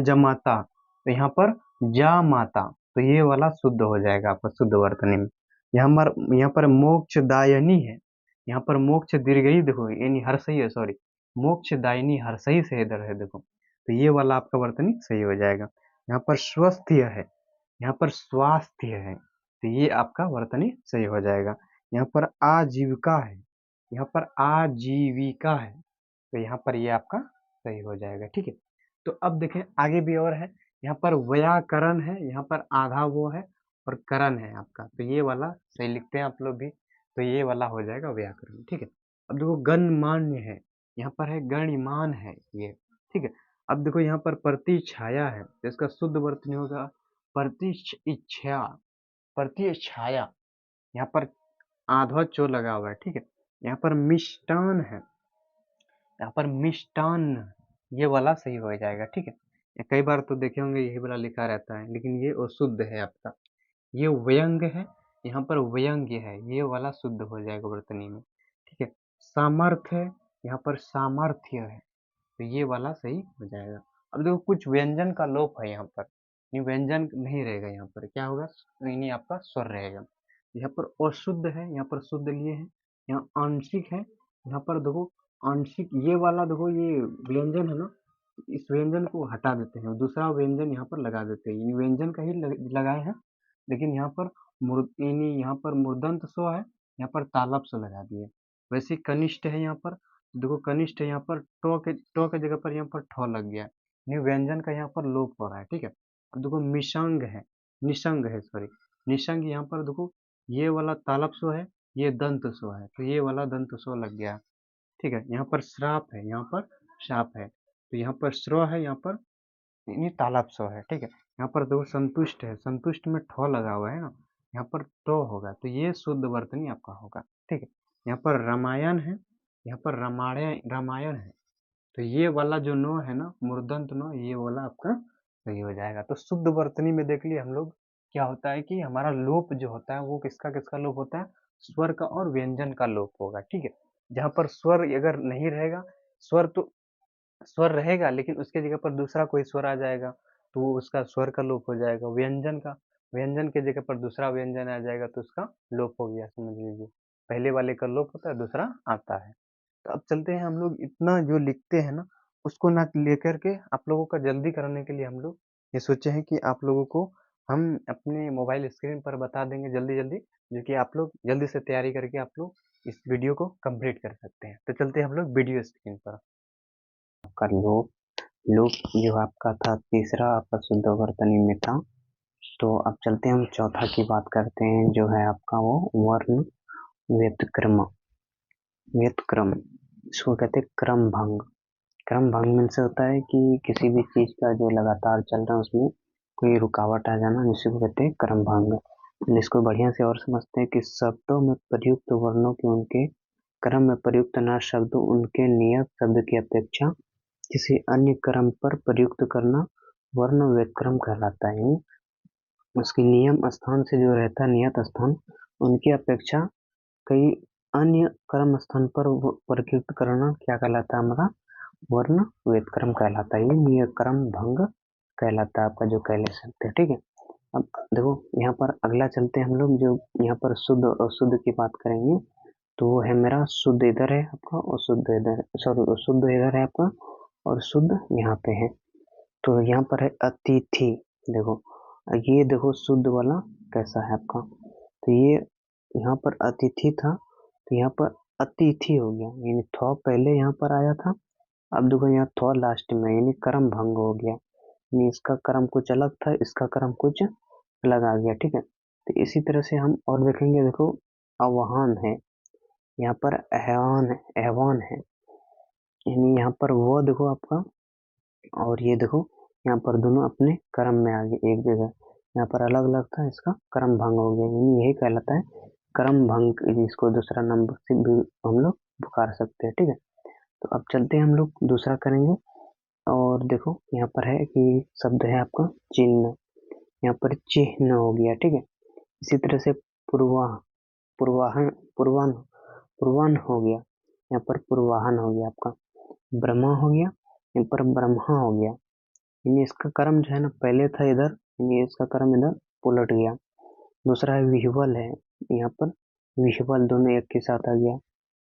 जमाता, तो यहाँ पर जामाता, तो ये वाला शुद्ध हो जाएगा आपका शुद्ध वर्तनी में। यहाँ पर मोक्षदायिनी है, यहाँ पर मोक्ष दीर्घई देखो, यानी हर्षई है, सॉरी, मोक्षदायिनी हर्षई से इधर है देखो, तो ये वाला आपका वर्तनी सही हो जाएगा। यहाँ पर स्वस्थ्य है, यहाँ पर स्वास्थ्य है, तो ये आपका वर्तनी सही हो जाएगा। यहाँ पर आजीविका है, यहाँ पर आजीविका है, तो यहाँ पर ये आपका सही हो जाएगा। ठीक है, तो अब देखें आगे भी और है। यहाँ पर व्याकरण है, यहाँ पर आधा वो है और करण है आपका, तो ये वाला सही लिखते हैं आप लोग भी, तो ये वाला हो जाएगा व्याकरण। ठीक है, अब देखो गणमान्य है, यहाँ पर है गणिमान है ये। ठीक है, अब देखो यहाँ पर प्रतिछाया है, तो इसका शुद्ध वर्तनी होगा प्रतिच्छाया, प्रतिछाया, यहाँ पर आधा चो लगा हुआ है। ठीक है, यहाँ पर मिष्टान है, यहाँ पर मिष्टान्न, ये वाला सही हो जाएगा। ठीक है, ये कई बार तो देखे होंगे यही वाला लिखा रहता है, लेकिन ये अशुद्ध है आपका। ये व्यंग है, यहाँ पर व्यंग्य है, ये वाला शुद्ध हो जाएगा वर्तनी में। ठीक है, सामर्थ्य है, यहाँ पर सामर्थ्य है, तो ये वाला सही हो जाएगा। अब देखो कुछ व्यंजन का लोप है यहाँ पर, ये व्यंजन नहीं रहेगा, यहाँ पर क्या होगा, यानी आपका स्वर रहेगा। यहाँ पर अशुद्ध है, यहाँ पर शुद्ध लिए हैं। यहाँ आंशिक है, यहाँ पर देखो आंशिक, ये वाला देखो ये व्यंजन है ना, इस व्यंजन को हटा देते हैं, दूसरा व्यंजन यहाँ पर लगा देते हैं, व्यंजन का ही लगाए हैं, लेकिन यहाँ पर यानी यहाँ पर मूर्धन्य स्व है, यहाँ पर तालव्य स्व लगा दिए। वैसे कनिष्ठ है, यहाँ पर देखो कनिष्ठ है, यहाँ पर टो के जगह पर यहाँ पर ठो लग गया, यानी व्यंजन का यहाँ पर लोप हो रहा है। ठीक है, अब देखो मिशंग है, निशंग है, सॉरी निशंग, यहाँ पर देखो ये वाला तालव्य स्व है, ये दंत स्व है, तो ये वाला दंत स्व लग गया। ठीक है, यहाँ पर श्राप है, यहाँ पर शाप है, तो यहाँ पर श्रो है, यहाँ पर यानी तालव्य स्व है। ठीक है, यहाँ पर देखो संतुष्ट है, संतुष्ट में ठो लगा हुआ है ना, यहाँ पर टो होगा, तो ये शुद्ध वर्तनी आपका होगा। ठीक है, यहाँ पर रामायण है, यहाँ पर रामायण रामायण है, तो ये वाला जो नो है ना, मूर्धन्य नो, ये वाला आपका सही हो जाएगा। तो शुद्ध वर्तनी में देख लिए हम लोग क्या होता है कि हमारा लोप जो होता है वो किसका किसका लोप होता है, स्वर का और व्यंजन का लोप होगा। ठीक है, जहाँ पर स्वर अगर नहीं रहेगा, स्वर तो स्वर रहेगा लेकिन उसके जगह पर दूसरा कोई स्वर आ जाएगा, तो वो उसका स्वर का लोप हो जाएगा। व्यंजन का, व्यंजन के जगह पर दूसरा व्यंजन आ जाएगा, तो उसका लोप हो गया, समझ लीजिए। पहले वाले का लोप होता है, दूसरा आता है। तो अब चलते हैं, हम लोग इतना जो लिखते हैं ना, उसको ना लेकर के आप लोगों का जल्दी करने के लिए हम लोग ये सोचे हैं कि आप लोगों को हम अपने मोबाइल स्क्रीन पर बता देंगे जल्दी जल्दी, जो कि आप लोग जल्दी से तैयारी करके आप लोग इस वीडियो को कंप्लीट कर सकते हैं। तो चलते हैं हम लोग वीडियो स्क्रीन पर। आपका लोप, लोप जो आपका था तीसरा आपका शुद्ध वर्तनी में था। तो अब चलते हैं, हम चौथा की बात करते हैं, जो है आपका वो वर्ण व्युत्क्रम, व्युत्क्रम, इसको कहते हैं क्रम भंग। क्रम भंग में से होता है कि किसी भी चीज का जो लगातार चल रहा है उसमें कोई रुकावट आ जाना, जिसको कहते हैं क्रम भंग। इसको बढ़िया से और समझते हैं कि शब्दों में प्रयुक्त वर्णों के उनके क्रम में प्रयुक्त न शब्द उनके नियत शब्द की अपेक्षा किसी अन्य क्रम पर प्रयुक्त करना वर्ण व्युत्क्रम कहलाता है। यानी उसकी नियम स्थान से जो रहता है, नियत स्थान, उनकी अपेक्षा कई अन्य क्रम स्थान पर प्रयुक्त करना क्या कहलाता है, हमारा वर्ण व्युत्क्रम कहलाता है। ये क्रम भंग कहलाता है आपका, जो कह ले सकते हैं। ठीक है, अब देखो यहाँ पर अगला चलते हैं हम लोग, जो यहाँ पर शुद्ध और शुद्ध की बात करेंगे, तो वो है मेरा शुद्ध इधर है आपका और शुद्ध इधर, सॉरी शुद्ध इधर है आपका और शुद्ध यहाँ पे है। तो यहाँ पर है अतिथि, देखो ये देखो शुद्ध वाला कैसा है आपका, तो ये यहाँ पर अतिथि था, तो यहाँ पर अतिथि हो गया, यानी थौ पहले यहाँ पर आया था, अब देखो यहाँ थौ लास्ट में, यानी क्रम भंग हो गया, यानी इसका क्रम कुछ अलग था, इसका क्रम कुछ अलग आ गया। ठीक है, तो इसी तरह से हम और देखेंगे, देखो आह्वान है, यहाँ पर ahवान है, ahवान है, यानी यहाँ पर वो देखो आपका, और ये देखो यहाँ पर दोनों अपने क्रम में आ गए एक जगह, यहाँ पर अलग अलग था, इसका क्रम भंग हो गया, यानी यही कहलाता है क्रम भंग, इसको दूसरा नंबर से भी हम लोग पुकार सकते हैं। ठीक है, तो अब चलते हैं, हम लोग दूसरा करेंगे, और देखो यहाँ पर है कि शब्द है आपका चिन्ह, यहाँ पर चिन्ह हो गया। ठीक है, इसी तरह से पूर्वाह, पूर्वाहन, पूर्वान, पूर्वान हो गया, यहाँ पर पूर्वाहन हो गया आपका, ब्रह्मा हो गया, यहाँ पर ब्रह्मा हो गया, यानी इसका क्रम जो है ना पहले था इधर, यानी इसका क्रम इधर उलट गया। दूसरा है विह्वल है, यहाँ पर विह्वल दोनों एक के साथ आ गया।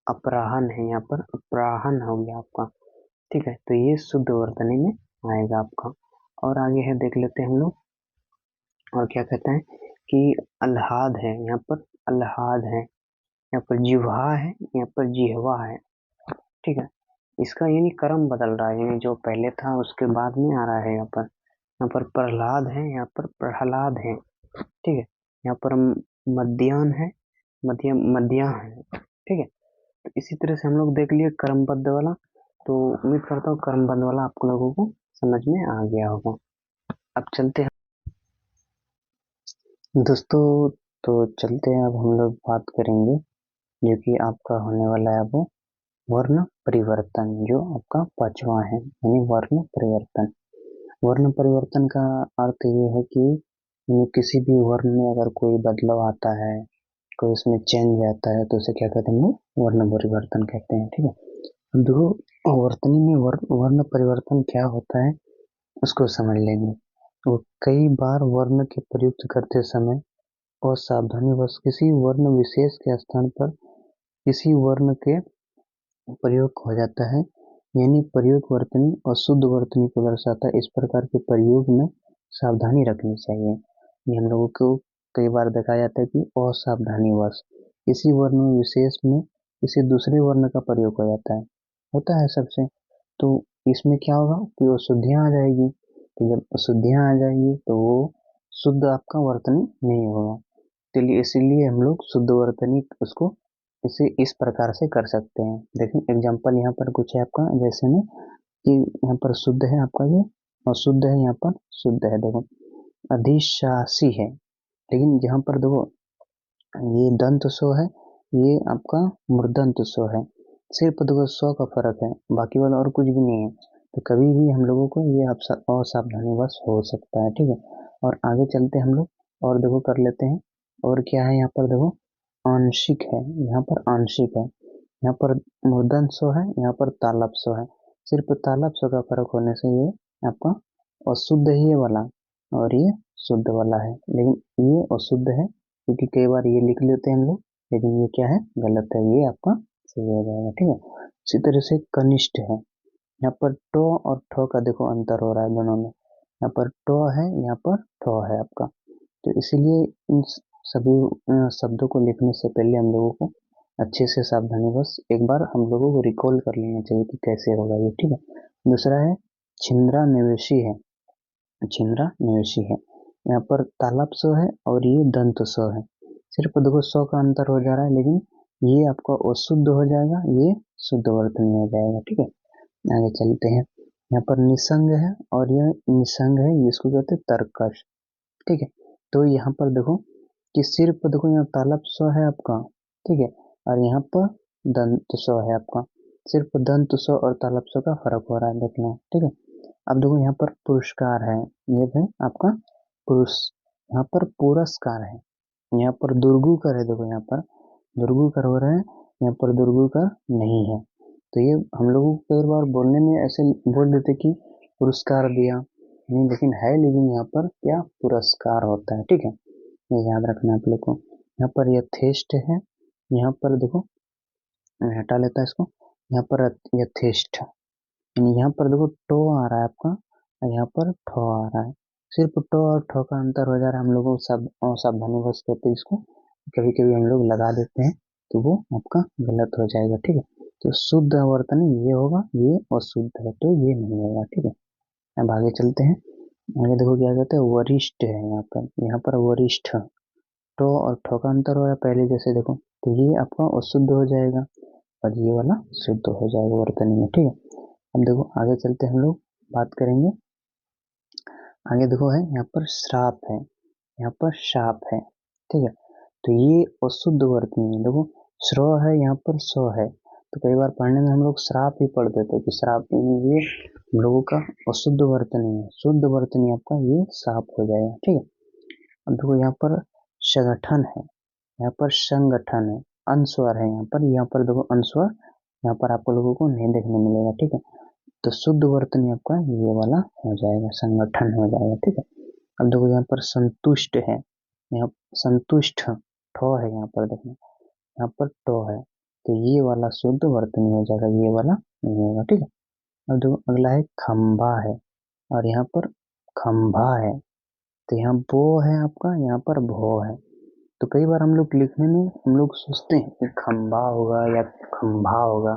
अपराहन है, यहाँ पर अपराहन हो गया आपका। ठीक है, तो ये शुद्ध वर्तनी में आएगा आपका। और आगे है देख लेते हैं हम लोग। और क्या कहते हैं कि अल्हाद है, यहाँ पर अल्हाद है, यहाँ पर जिह्वा है, यहाँ पर जिह्वा है। ठीक है, इसका यानी क्रम बदल रहा है, यानी जो पहले था उसके बाद में आ रहा है। यहाँ पर प्रहलाद है, यहाँ पर प्रहलाद है। ठीक है, यहाँ पर मध्यान है, मध्या है। ठीक है, तो इसी तरह से हम लोग देख लिए क्रमबद्ध वाला। तो उम्मीद करता हूँ क्रमबद्ध वाला आप लोगों को समझ में आ गया होगा। अब चलते हैं दोस्तों, तो चलते हैं, अब हम लोग बात करेंगे जो कि आपका होने वाला है अब वर्ण परिवर्तन, जो आपका पांचवा है, यानी वर्ण परिवर्तन। वर्ण परिवर्तन का अर्थ ये है कि यानी किसी भी वर्ण में अगर कोई बदलाव आता है, कोई उसमें चेंज आता है, तो उसे क्या कहते हैं, वर्ण परिवर्तन कहते हैं। ठीक है, अब देखो वर्तनी में वर्ण परिवर्तन क्या होता है उसको समझ लेंगे। तो कई बार वर्ण के प्रयुक्त करते समय और सावधानीवश किसी वर्ण विशेष के स्थान पर किसी वर्ण के प्रयोग हो जाता है, यानी प्रयोग वर्तनी और शुद्ध वर्तनी को दर्शाता है। इस प्रकार के प्रयोग में सावधानी रखनी चाहिए। ये हम लोगों को कई बार देखा जाता है कि असावधानीवश किसी वर्ण विशेष में किसी दूसरे वर्ण का प्रयोग हो जाता है, होता है सबसे। तो इसमें क्या होगा कि अशुद्धियां आ जाएगी। तो जब अशुद्धियां आ जाएगी तो वो शुद्ध आपका वर्तनी नहीं होगा। चलिए इसीलिए हम लोग शुद्ध वर्तनी उसको इसे इस प्रकार से कर सकते हैं। देखिए एग्जाम्पल यहाँ पर कुछ है आपका, जैसे में कि यहाँ पर शुद्ध है आपका ये, और शुद्ध है यहाँ पर शुद्ध है। देखो अधिशासी है, लेकिन यहाँ पर देखो ये दंत सो है, ये आपका मूर्धन्त सो है। सिर्फ देखो सौ का फर्क है, बाकी वाला और कुछ भी नहीं है। तो कभी भी हम लोगों को ये असावधानीवश हो सकता है। ठीक है, और आगे चलते हम लोग और देखो कर लेते हैं। और क्या है यहाँ पर देखो, आंशिक है, यहाँ पर आंशिक है, यहाँ पर मूर्धन्य सो है, यहाँ पर तालप सो है। सिर्फ तालप सो का फर्क होने से ये आपका अशुद्ध है ये वाला, और ये शुद्ध वाला है। लेकिन ये अशुद्ध है क्योंकि कई बार ये लिख लेते हैं हम लोग, लेकिन ये क्या है, गलत है, ये आपका सही हो जाएगा। ठीक है, इसी तरह से कनिष्ठ है, यहाँ पर टो और ठो का देखो अंतर हो रहा है दोनों में। यहाँ पर टो है, यहाँ पर ठो है आपका। तो इसीलिए इन सभी शब्दों को लिखने से पहले हम लोगों को अच्छे से सावधानी बस एक बार हम लोगों को रिकॉल कर लेना चाहिए कि कैसे होगा ये। ठीक है, दूसरा है छिंद्रा निवेशी है, छिंद्रा निवेशी है, यहाँ पर तालाब सो है और ये दंत सो है। सिर्फ देखो सौ का अंतर हो जा रहा है, लेकिन ये आपका अशुद्ध हो जाएगा, ये शुद्ध वर्तनी हो जाएगा। ठीक है, आगे चलते हैं। यहाँ पर निसंग है और यह निसंग है, इसको कहते हैं तर्कश। ठीक है, तो यहाँ पर देखो कि सिर्फ देखो यहाँ तालब स्व है आपका। ठीक है, और यहाँ पर दंत स्व है आपका। सिर्फ दंत स्व और तालब स्व का फर्क हो रहा है, देखना। ठीक है, अब देखो यहाँ पर पुरस्कार है, ये है आपका पुरुष। यहाँ पर पुरस्कार है, यहाँ पर दुर्गुकर है, देखो यहाँ पर दुर्गुकर हो रहा है, यहाँ पर दुर्गुकर नहीं है। तो ये हम लोगों को कई बार बोलने में ऐसे बोल देते कि पुरस्कार दिया नहीं, लेकिन है, लेकिन यहाँ पर क्या पुरस्कार होता है। ठीक है, ये याद रखना आप लोग को। यहाँ पर यथेष्ट है, यहाँ पर देखो मैं हटा लेता है इसको, यहाँ पर यथेष्ट, यानी यहाँ पर देखो टो आ रहा है आपका और यहाँ पर ठो आ रहा है। सिर्फ टो और ठो का अंतर हो जा रहा है, हम लोगों सब सावधानी बस कहते हैं इसको, कभी कभी हम लोग लगा देते हैं तो वो आपका गलत हो जाएगा। ठीक है, तो शुद्ध आवर्तन ये होगा, ये अशुद्ध है तो ये नहीं होगा। ठीक है, अब आगे चलते हैं। आगे देखो क्या कहते हैं, वरिष्ठ है, यहाँ पर वरिष्ठ, टो और ठो का अंतर हो रहा है पहले जैसे देखो, तो ये आपका अशुद्ध हो जाएगा और ये वाला शुद्ध हो जाएगा वर्तनी में। ठीक है, अब देखो आगे चलते हम लोग बात करेंगे। आगे देखो है यहाँ पर श्राप है, यहाँ पर शाप है। ठीक है, तो ये अशुद्ध वर्तनी है। देखो श्रो है, यहाँ पर सो है, तो कई बार पढ़ने में हम लोग श्राप ही पढ़ देते हैं कि श्राप, ये हम लोगों का अशुद्ध वर्तनी है। शुद्ध वर्तनी आपका ये साफ हो जाएगा। ठीक है, अब देखो यहाँ पर संगठन है, यहाँ पर संगठन है, अनुस्वार है, यहाँ पर देखो अनुस्वार यहाँ पर आप लोगों को नहीं देखने मिलेगा। ठीक है, तो शुद्ध वर्तनी आपका ये वाला हो जाएगा, संगठन हो जाएगा। ठीक है, अब देखो यहाँ पर संतुष्ट है, यहाँ संतुष्ट, ठो है यहाँ पर, देखना यहाँ पर टो है, तो ये वाला शुद्ध वर्तनी हो जाएगा, ये वाला नहीं होगा, ठीक है। अब जो अगला है खंभा है, और यहाँ पर खंभा है, तो यहाँ बो है आपका, यहाँ पर भो है। तो कई बार हम लोग लिखने में हम लोग सोचते हैं कि खंभा होगा या खंभा होगा,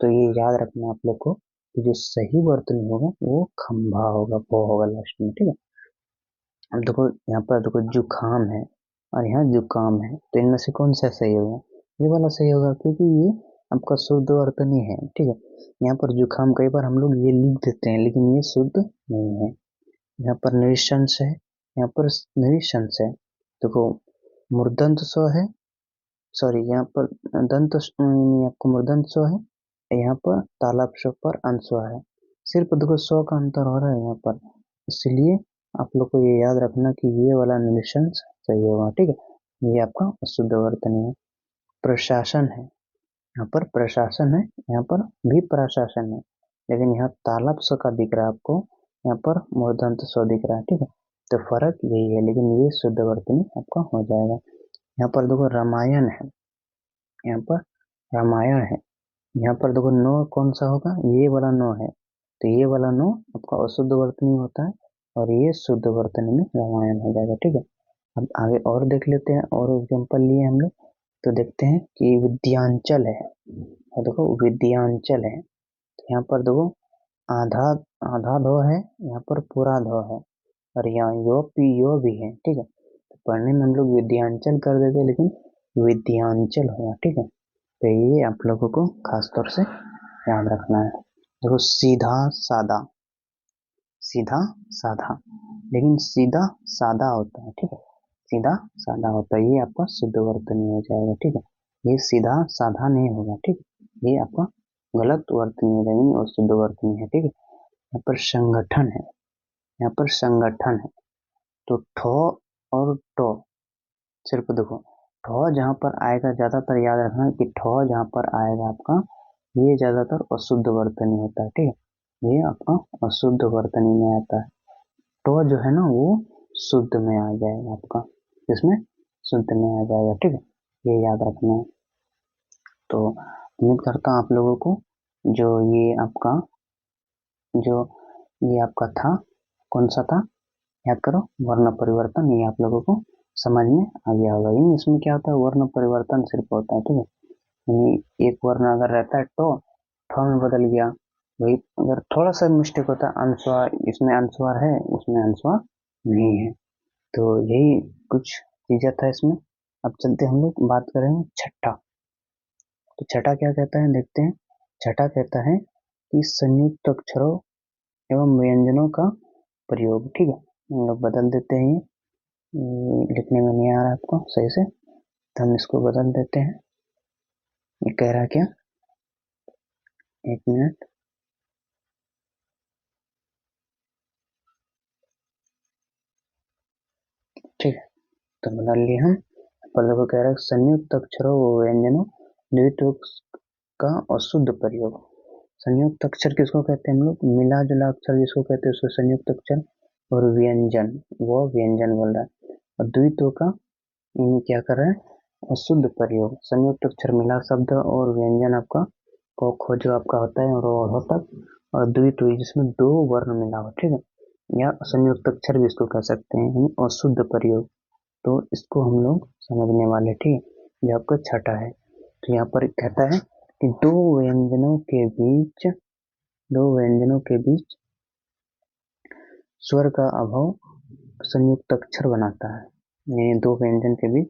तो ये याद रखना आप लोग को कि जो सही वर्तनी होगा वो खंभा होगा, वो होगा लास्ट में, ठीक है। अब देखो यहाँ पर देखो जुखाम है और यहाँ जुकाम है, तो इनमें से कौन सा सही होगा? ये वाला सही होगा, क्योंकि ये आपका शुद्ध वर्तनी है, ठीक है। यहाँ पर जुखाम कई बार हम लोग ये लिख देते हैं, लेकिन ये शुद्ध नहीं है। यहाँ पर निरीक्षंस है, यहाँ पर निरीक्षंस है, देखो मूर्धन्य स्व है, सॉरी यहाँ पर दंत आपको मूर्धन्य स्व है, यहाँ पर तालाब स्व पर अंश है, सिर्फ देखो स्व का अंतर हो रहा है यहाँ पर, इसलिए आप लोग को ये याद रखना कि ये वाला निरीक्षण सही होगा, ठीक है। ये आपका अशुद्ध वर्तनी है। प्रशासन है, यहाँ पर प्रशासन है, यहाँ पर भी प्रशासन है, लेकिन यहाँ तालाब स्व का दिख रहा है आपको, यहाँ पर मूर्धन्य स्व दिख रहा है, ठीक है। तो फर्क यही है, लेकिन ये शुद्ध वर्तनी आपका हो जाएगा। यहाँ पर देखो रामायण है, यहाँ पर रामायण है, यहाँ पर देखो नो कौन सा होगा, ये वाला नो है, तो ये वाला नो आपका अशुद्ध वर्तनी होता है, और ये शुद्ध वर्तनी में रामायण हो जाएगा, ठीक है। अब आगे और देख लेते हैं, और एग्जाम्पल लिए हम लोग, तो देखते हैं कि विद्यांचल है, और देखो विद्यांचल है, तो यहाँ पर देखो आधा आधा धो है, यहाँ पर पूरा धो है, और यहाँ यो भी है, ठीक है। तो पढ़ने में हम लोग विद्यांचल कर देते, लेकिन विद्यांचल होगा, ठीक है। तो ये आप लोगों को खास तौर से याद रखना है। देखो सीधा सादा, सीधा साधा, लेकिन सीधा सादा होता है, ठीक है, सीधा सादा होता है, ये आपका शुद्ध वर्तनी हो जाएगा, ठीक है। ये सीधा साधा नहीं होगा, ठीक है, ये आपका गलत वर्तनी हो जाएगी और शुद्ध वर्तनी है, ठीक है। यहाँ पर संगठन है, यहाँ पर संगठन है, तो ठो और टो, सिर्फ देखो ठो जहाँ पर आएगा, ज्यादातर याद रखना कि ठो जहाँ पर आएगा आपका, ये ज्यादातर अशुद्ध वर्तनी होता है, ठीक है, ये आपका अशुद्ध वर्तनी में आता है। टो जो है ना वो शुद्ध में आ जाएगा आपका, इसमें शुद्ध में आ जाएगा, ठीक है, ये याद रखना है। तो उम्मीद करता हूँ आप लोगों को जो ये आपका जो ये आपका था, कौन सा था, याद करो, वर्ण परिवर्तन, ये आप लोगों को समझ में आ गया होगा। इसमें क्या होता है, वर्ण परिवर्तन सिर्फ होता है, ठीक है। एक वर्ण अगर रहता है तो ठो में बदल गया, वही अगर थोड़ा सा मिस्टेक होता है, अनुस्वार, इसमें अनुस्वार है, उसमें अनुस्वार नहीं है, तो यही कुछ चीजें था इसमें। अब चलते हम लोग बात करेंगे छठा। तो छठा क्या कहता है, देखते हैं। छठा कहता है कि संयुक्त अक्षरों एवं व्यंजनों का प्रयोग, ठीक है। हम लोग बदल देते हैं, ये लिखने में नहीं आ रहा आपको सही से, तो हम इसको बदल देते हैं। ये कह रहा क्या, एक मिनट, ठीक है, तो बदल लिया हम। पर देखो कह रहा है संयुक्त अक्षरों व व्यंजनों द्वित्व का अशुद्ध प्रयोग। संयुक्त अक्षर किसको कहते हैं हम लोग, मिला जुला अक्षर जिसको कहते हैं उसको संयुक्त अक्षर, और व्यंजन वो व्यंजन बोल रहा है, और द्वित्व का क्या कर रहा है, अशुद्ध प्रयोग। संयुक्त अक्षर मिला शब्द, और व्यंजन आपका को खोजो आपका होता है और तक, और द्वित्व जिसमें दो वर्ण मिला हो, ठीक है, या संयुक्त अक्षर भी इसको कह सकते हैं हम, अशुद्ध प्रयोग। तो इसको हम लोग समझने वाले, ठीक है, ये आपका छठा है। तो यहाँ पर कहता है कि दो व्यंजनों के बीच स्वर का अभाव संयुक्त अक्षर बनाता है। ये दो व्यंजन के बीच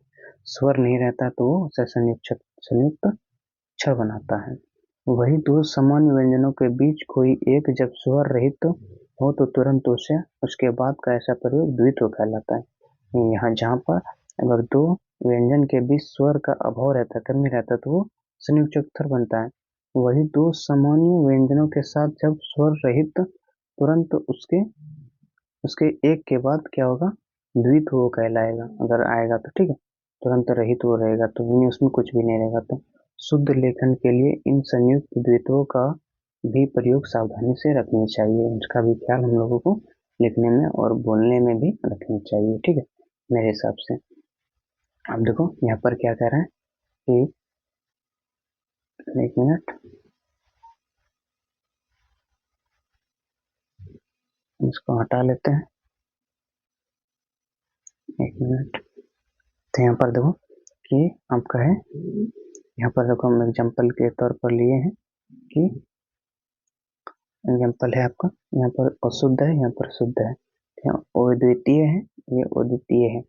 स्वर नहीं रहता तो वो उसे संयुक्त अक्षर बनाता है। वही दो सामान्य व्यंजनों के बीच कोई एक जब स्वर रहित हो तो तुरंत उसे उसके बाद का ऐसा प्रयोग द्वित्व कहलाता है। यहाँ जहाँ पर अगर दो व्यंजन के बीच स्वर का अभाव रहता, कमी रहता, तो वो संयुक्त अक्षर बनता है। वही दो सामान्य व्यंजनों के साथ जब स्वर रहित तुरंत उसके उसके एक के बाद क्या होगा, द्वित्व वो कहलाएगा, अगर आएगा तो, ठीक है, तुरंत रहित वो रहेगा तो उसमें कुछ भी नहीं रहेगा। तो शुद्ध लेखन के लिए इन संयुक्त द्वित्वों का भी प्रयोग सावधानी से रखनी चाहिए, उसका भी ख्याल हम लोगों को लिखने में और बोलने में भी रखनी चाहिए, ठीक है, मेरे हिसाब से। अब देखो यहाँ पर क्या कह रहे हैं कि एक मिनट, इसको हटा लेते हैं, एक मिनट। तो यहाँ पर देखो कि आपका है, यहाँ पर देखो हम एग्जाम्पल के तौर पर लिए हैं कि एग्जाम्पल है आपका, यहाँ पर अशुद्ध है, यहाँ पर शुद्ध है, यहाँ अद्वितीय है, ये अद्वितीय है।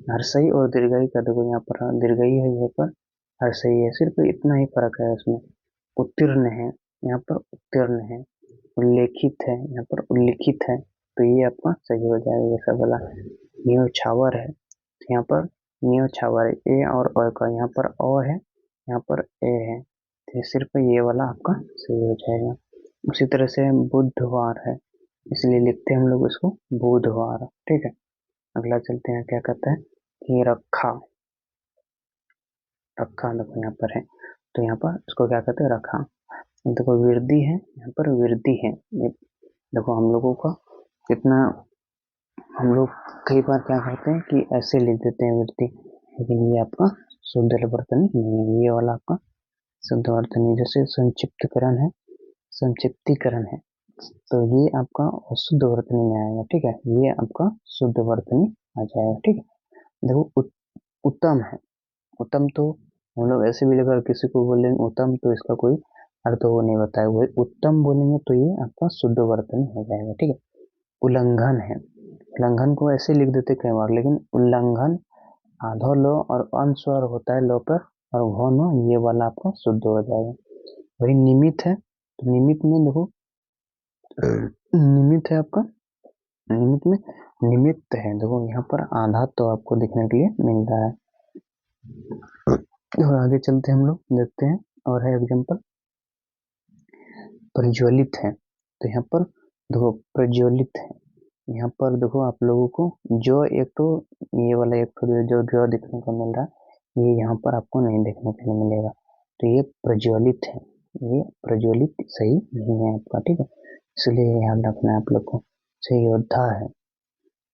हर्षई और दीर्घई का देखो, यहाँ पर दीर्घई है, यहाँ पर हर्षई है, सिर्फ इतना ही फर्क है इसमें। उत्तीर्ण है, यहाँ पर उत्तीर्ण है। उल्लेखित है, यहाँ पर उल्लिखित है, तो ये आपका सही हो जाएगा ये सब वाला। न्योछावर है, तो यहाँ पर न्योछावर ए और अ का, यहाँ पर अ है, यहाँ पर ए है, तो सिर्फ ये वाला आपका सही हो जाएगा। उसी तरह से बुधवार है, इसलिए लिखते हैं हम लोग इसको बुधवार, ठीक है। अगला चलते हैं, क्या कहता है कि रखा, रखा देखो यहाँ पर है, तो यहाँ पर इसको क्या कहते हैं, रखा। देखो वृद्धि है, यहाँ पर वृद्धि है, ये देखो हम लोगों का कितना, हम लोग कई बार क्या करते हैं कि ऐसे लिख देते हैं वृद्धि, लेकिन ये आपका शुद्ध वर्तनी नहीं है, ये वाला आपका शुद्ध वर्तनी। जैसे संक्षिप्तकरण है, संक्षिप्तीकरण है, तो ये आपका शुद्ध वर्तनी में आएगा, ठीक है, ये आपका शुद्ध वर्तनी आ जाएगा, ठीक है। देखो उत्तम है, उत्तम तो हम लोग ऐसे भी लेकर किसी को बोलेंगे उत्तम, तो इसका कोई अर्थ वो नहीं बताया, वही उत्तम बोलेंगे तो ये आपका शुद्ध वर्तनी हो जाएगा, ठीक है। उल्लंघन है, उल्लंघन को ऐसे लिख देते कई बार, लेकिन उल्लंघन आधो लो और अनुस्वार होता है लो पर, और घोनो, ये वाला आपका शुद्ध हो जाएगा। वही निमित है, तो निमित में देखो, निमित है आपका, निमित में निमित्त है, देखो यहाँ पर आधा तो आपको देखने के लिए मिल रहा है। और आगे चलते हम लोग देखते हैं, और है एग्जाम्पल प्रज्वलित है, तो यहाँ पर देखो प्रज्वलित है, यहाँ पर देखो आप लोगों को जो एक तो ये वाला एक तो जो देखने को मिल रहा है, ये यहाँ पर आपको नहीं देखने के लिए मिलेगा, तो ये प्रज्वलित है, ये प्रज्वलित सही नहीं है आपका, ठीक है, इसलिए याद रखना है आप लोग को। से योद्धा है,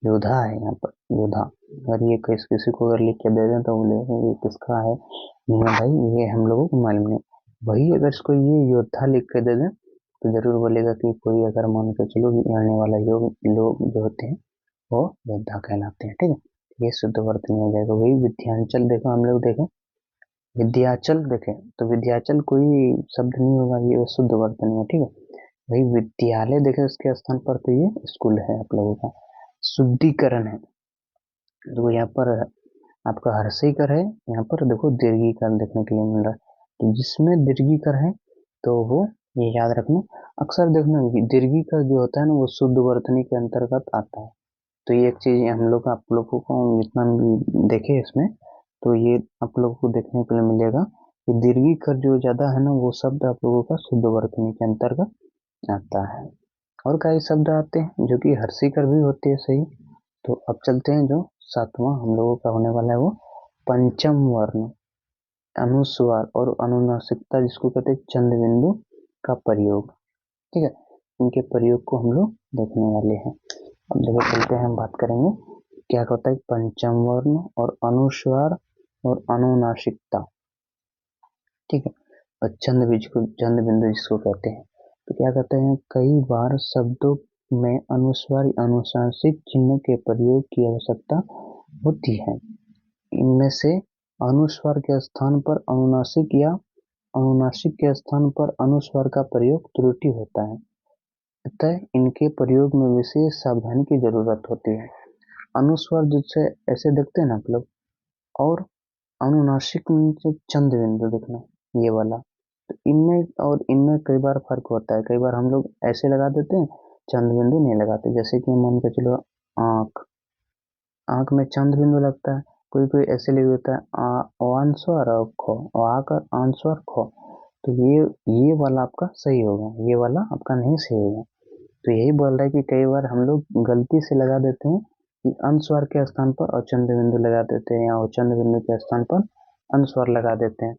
योद्धा है यहाँ पर, योद्धा। अगर ये किसी को अगर लिख के दे दें तो बोलेगा ये किसका है, नहीं भाई ये हम लोगों को मालूम नहीं। वही अगर इसको ये योद्धा लिख के दे दें तो जरूर बोलेगा कि कोई, अगर मान के चलो आने वाला योग लोग जो होते हैं वो योद्धा कहलाते हैं, ठीक है। ये शुद्ध वर्तनी हो जाएगा। वही विद्यांचल देखो, हम लोग देखें विद्याचल देखें, तो विद्याचल कोई शब्द नहीं होगा, ये शुद्ध वर्तनी है, ठीक है। वही विद्यालय देखें, उसके स्थान पर तो ये स्कूल है आप लोगों का। शुद्धिकरण है, तो यहाँ पर आपका हर्षिकर है, यहाँ पर देखो दीर्घिकार देखने के लिए मिल रहा है, तो जिसमें दीर्घिकार है तो वो ये याद रखना। अक्सर देखना दीर्घिकार जो होता है ना, वो शुद्ध वर्तनी के अंतर्गत आता है, तो ये एक चीज हम लोग आप लोगों को जितना देखे इसमें, तो ये आप लोगों को देखने के लिए मिलेगा कि दीर्घिकार जो ज्यादा है ना, वो शब्द आप लोगों का शुद्ध वर्तनी के अंतर्गत आता है। और कई शब्द आते हैं जो कि हर्षिकर भी होते हैं, सही। तो अब चलते हैं, जो सातवां हम लोगों का होने वाला है वो पंचम वर्ण, अनुस्वार और अनुनासिकता, जिसको कहते हैं चंद्र बिंदु का प्रयोग, ठीक है। इनके प्रयोग को हम लोग देखने वाले हैं। अब देखो चलते हैं, हम बात करेंगे क्या होता है पंचम वर्ण और अनुस्वार और अनुनासिकता, ठीक है। और चंद्र बिंदु जिसको कहते हैं, तो क्या कहते हैं, कई बार शब्दों में अनुस्वार अनुनासिक चिन्ह के प्रयोग की आवश्यकता होती है। इनमें से अनुस्वार के स्थान पर अनुनासिक या अनुनासिक के स्थान पर अनुस्वार का प्रयोग त्रुटि होता है, अतः इनके प्रयोग में विशेष सावधानी की जरूरत होती है। अनुस्वार जिससे ऐसे देखते हैं ना आप लोग, और अनुनासिक में से चंद्र बिंदु देखना, ये वाला, तो इनमें और इनमें कई बार फर्क होता है। कई बार हम लोग ऐसे लगा देते हैं, चंद्र बिंदु नहीं लगाते, जैसे कि मान के चलो आंख, आंख में चंद्र बिंदु लगता है, कोई कोई ऐसे लिख देता है आंसवर और खो, और आ कर आंसवर खो, तो ये वाला आपका सही होगा, ये वाला आपका नहीं सही होगा। तो यही बोल रहा है कि कई बार हम लोग गलती से लगा देते हैं कि अनुस्वार के स्थान पर और चंद्र बिंदु लगा देते हैं, या चंद्र बिंदु के स्थान पर अनुस्वार लगा देते हैं,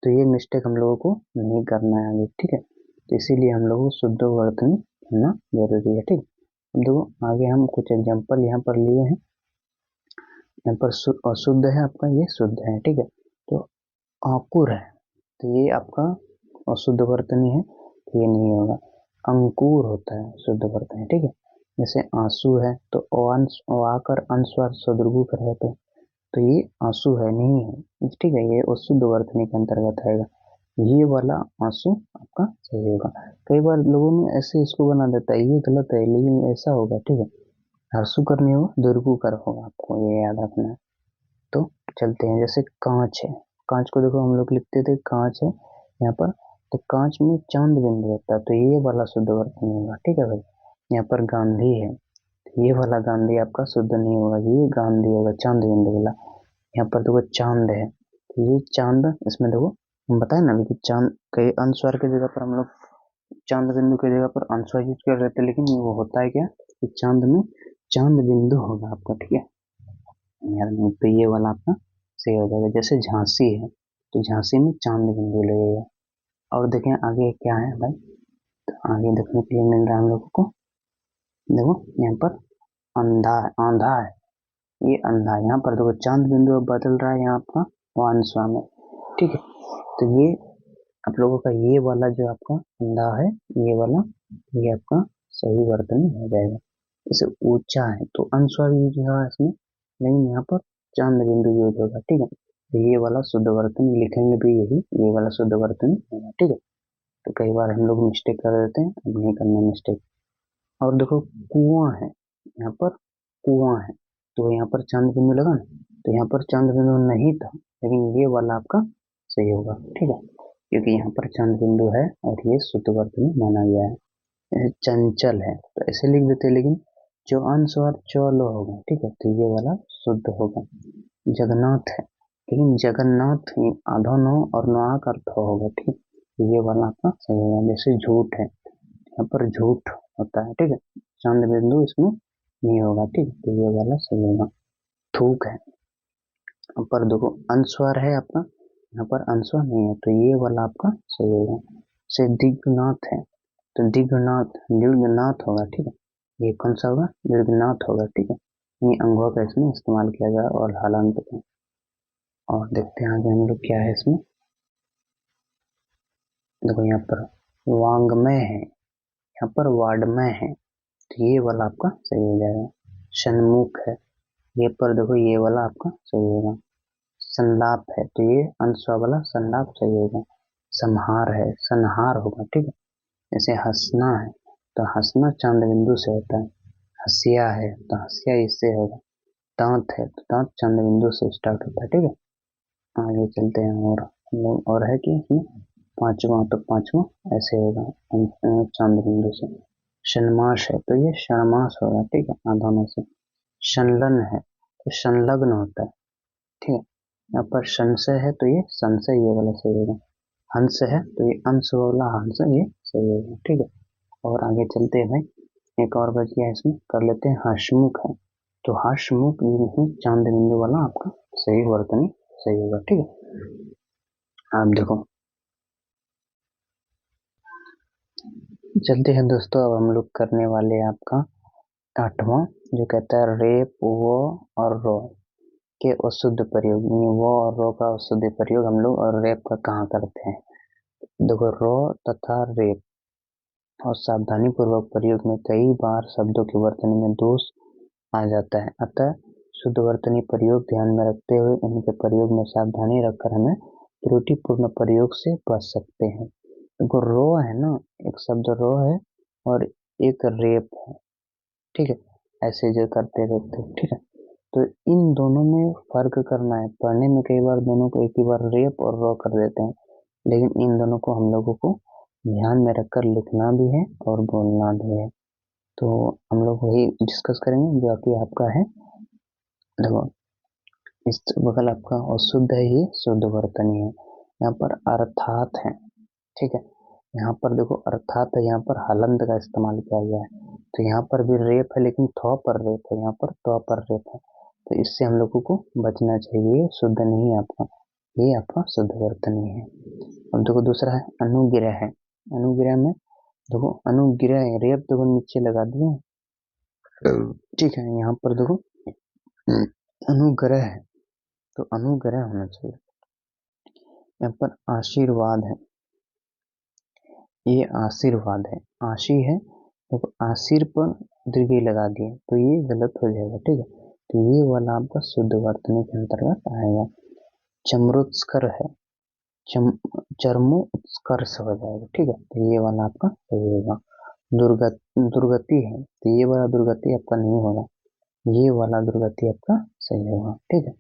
तो ये मिस्टेक हम लोगों को नहीं करना है आगे, ठीक है। तो इसीलिए हम लोगों को शुद्ध वर्तनी होना जरूरी है, ठीक है। अब देखो आगे हम कुछ एग्जाम्पल यहाँ पर लिए हैं, यहाँ पर अशुद्ध है आपका, ये शुद्ध है, ठीक है। तो आकुर है तो ये आपका अशुद्ध वर्तनी है, तो ये नहीं होगा। अंकुर होता है शुद्ध वर्तनी, ठीक है। जैसे आंसू है तो आकर अनुस्वार सदुर्भु कर है, तो ये आंसू है, नहीं है, ठीक है, ये अशुद्ध वर्तनी के अंतर्गत आएगा। ये वाला आंसू आपका सही होगा। कई बार लोगों ने ऐसे इसको बना देता है, ये गलत है, लेकिन ऐसा होगा, ठीक है। हर्षु करनी हो दुर्गु कर होगा, आपको ये याद रखना है। तो चलते हैं, जैसे कांच है, कांच को देखो हम लोग लिखते थे कांच है यहाँ पर, तो कांच में चांद बिंदु होता है, तो ये वाला शुद्ध वर्तनी होगा, ठीक है भाई। यहाँ पर गांधी है, ये वाला गांधी आपका शुद्ध नहीं होगा, ये गांधी होगा चांद बिंदु वाला। यहाँ पर देखो चांद है, तो ये चांद, इसमें देखो हम बताए ना कि चांद कई अनुस्वार की जगह पर हम लोग चांद बिंदु की जगह पर अनुस्वार यूज कर रहे थे, लेकिन वो होता है क्या कि चांद में चांद बिंदु होगा आपका, ठीक है यार। तो ये वाला आपका सही हो जाएगा। जैसे झांसी है तो झांसी में चांद बिंदु लगेगा। और देखें आगे क्या है भाई, तो आगे देखने के लिए मिल रहा है हम लोगों को, देखो यहाँ पर अंधा आंधा है, ये अंधा है। यहाँ पर देखो चांद बिंदु अब बदल रहा है यहाँ आपका वानस्वा में, ठीक है। तो ये आप लोगों का ये वाला जो आपका अंधा है, ये वाला, ये आपका सही वर्तनी हो जाएगा। जैसे ऊंचा है तो अनुस्वार यूज होगा इसमें, लेकिन यहाँ पर चांद बिंदु यूज होगा, ठीक है। तो ये वाला शुद्ध वर्तनी लिखेंगे भी यही, ये वाला शुद्ध वर्तनी होगा, ठीक है। तो कई बार हम लोग मिस्टेक कर देते हैं, अब नहीं करना मिस्टेक। और देखो कुआं है, यहाँ पर कुआं है तो यहाँ पर चांद बिंदु लगा ना, तो यहाँ पर चांद बिंदु नहीं था, लेकिन ये वाला आपका सही होगा, ठीक है, क्योंकि यहाँ पर चांद बिंदु है और ये शुद्ध वर्तनी माना गया है। जैसे चंचल है तो ऐसे लिख देते हैं, लेकिन जो अनुस्वार चलो होगा, ठीक है, तो ये वाला शुद्ध होगा। जगन्नाथ है, लेकिन जगन्नाथ आधो नो और नुआ का अर्थ होगा, ठीक है, तो ये वाला आपका सही होगा। जैसे झूठ है, यहाँ पर झूठ होता है, ठीक है, चांद बिंदु इसमें नहीं होगा, ठीक है, तो ये वाला सही होगा। थूक है, यहाँ पर देखो अनुस्वार है आपका, यहाँ पर अनुस्वार नहीं है, तो ये वाला आपका सही होगा। से दिग्नाथ है तो दीर्घनाथ होगा, ठीक है, ये कौन सा होगा, दीर्घनाथ होगा, ठीक है। ये अंगों का इसमें इस्तेमाल किया गया और हालांत का। और देखते हैं आगे हम लोग क्या है इसमें, देखो यहाँ पर वांग्मय है, यहाँ पर वाड्मय है, तो ये वाला आपका सही हो जाएगा। सन्मुख है, ये पर देखो ये वाला आपका सही होगा। संलाप है तो ये अनुस्वार वाला संलाप सही होगा। संहार है, संहार होगा, ठीक है। जैसे हंसना है तो हंसना चांद बिंदु से होता है। हंसिया है तो हंसिया इससे होगा। दांत है तो दांत चांद बिंदु से स्टार्ट होता है, ठीक है। आगे चलते हैं, और हम लोग और है कि इसमें पांचवा, तो पांचवा ऐसे होगा चांद बिंदु से। षण्मास है तो ये षण्मास होगा, ठीक है, दोनों से। संलग्न है तो संलग्न होता है, ठीक है। यहाँ पर संशय है तो ये संशय, ये वाला सही होगा। हंस है तो ये अंश वाला हंस, ये सही होगा, ठीक है। और आगे चलते हैं भाई, एक और बच गया इसमें, कर लेते हैं। हंसमुख है तो हंसमुख नहीं, चांद बिंदु वाला आपका सही वर्तनी सही होगा, ठीक है। आप देखो चलते हैं दोस्तों, अब हम लोग करने वाले आपका आठवां, जो कहता है रेप वो और रो के अशुद्ध प्रयोग, यानी वो और रो का अशुद्ध प्रयोग हम लोग और रेप का कहाँ करते हैं। देखो रो तथा रेप और सावधानी पूर्वक प्रयोग में कई बार शब्दों के वर्तन में दोष आ जाता है, अतः शुद्ध वर्तनी प्रयोग ध्यान में रखते हुए इनके प्रयोग में सावधानी रखकर हमें त्रुटिपूर्ण प्रयोग से बच सकते हैं। देखो रो है ना, एक शब्द रो है और एक रेप है, ठीक है, ऐसे जो करते रहते हैं, ठीक है। तो इन दोनों में फर्क करना है, पढ़ने में कई बार दोनों को एक ही बार रेप और रो कर देते हैं, लेकिन इन दोनों को हम लोगों को ध्यान में रखकर लिखना भी है और बोलना भी है। तो हम लोग वही डिस्कस करेंगे जो कि आपका है। देखो इस बगल आपका अशुद्ध है, ये शुद्ध वर्तनी है। यहाँ पर अर्थात है, ठीक है। यहाँ पर देखो अर्थात है, यहाँ पर हलंत का इस्तेमाल किया गया है, तो यहाँ पर भी रेप है, लेकिन थौ पर रेप है, यहाँ पर तो पर रेप है, तो इससे हम लोगों को बचना चाहिए, शुद्ध नहीं है आपका, ये आपका शुद्ध वर्तनी है। अब देखो दूसरा है अनुग्रह है। अनुग्रह में देखो अनुग्रह रेप देखो नीचे लगा दिए, ठीक है। यहाँ पर देखो अनुग्रह है तो अनुग्रह होना चाहिए। यहाँ पर आशीर्वाद है, ये आशीर्वाद है, आशी है तो आशीर पर दीर्घ लगा दिए तो ये गलत हो जाएगा, ठीक है। तो ये वाला आपका शुद्ध वर्तनी के अंतर्गत आएगा। चमरोत्स्कर है, चर्मोत्कर्ष हो जाएगा, ठीक है। तो ये वाला आपका सही होगा। दुर्गति है तो ये वाला दुर्गति आपका नहीं होगा, ये वाला दुर्गति आपका सही होगा, ठीक है।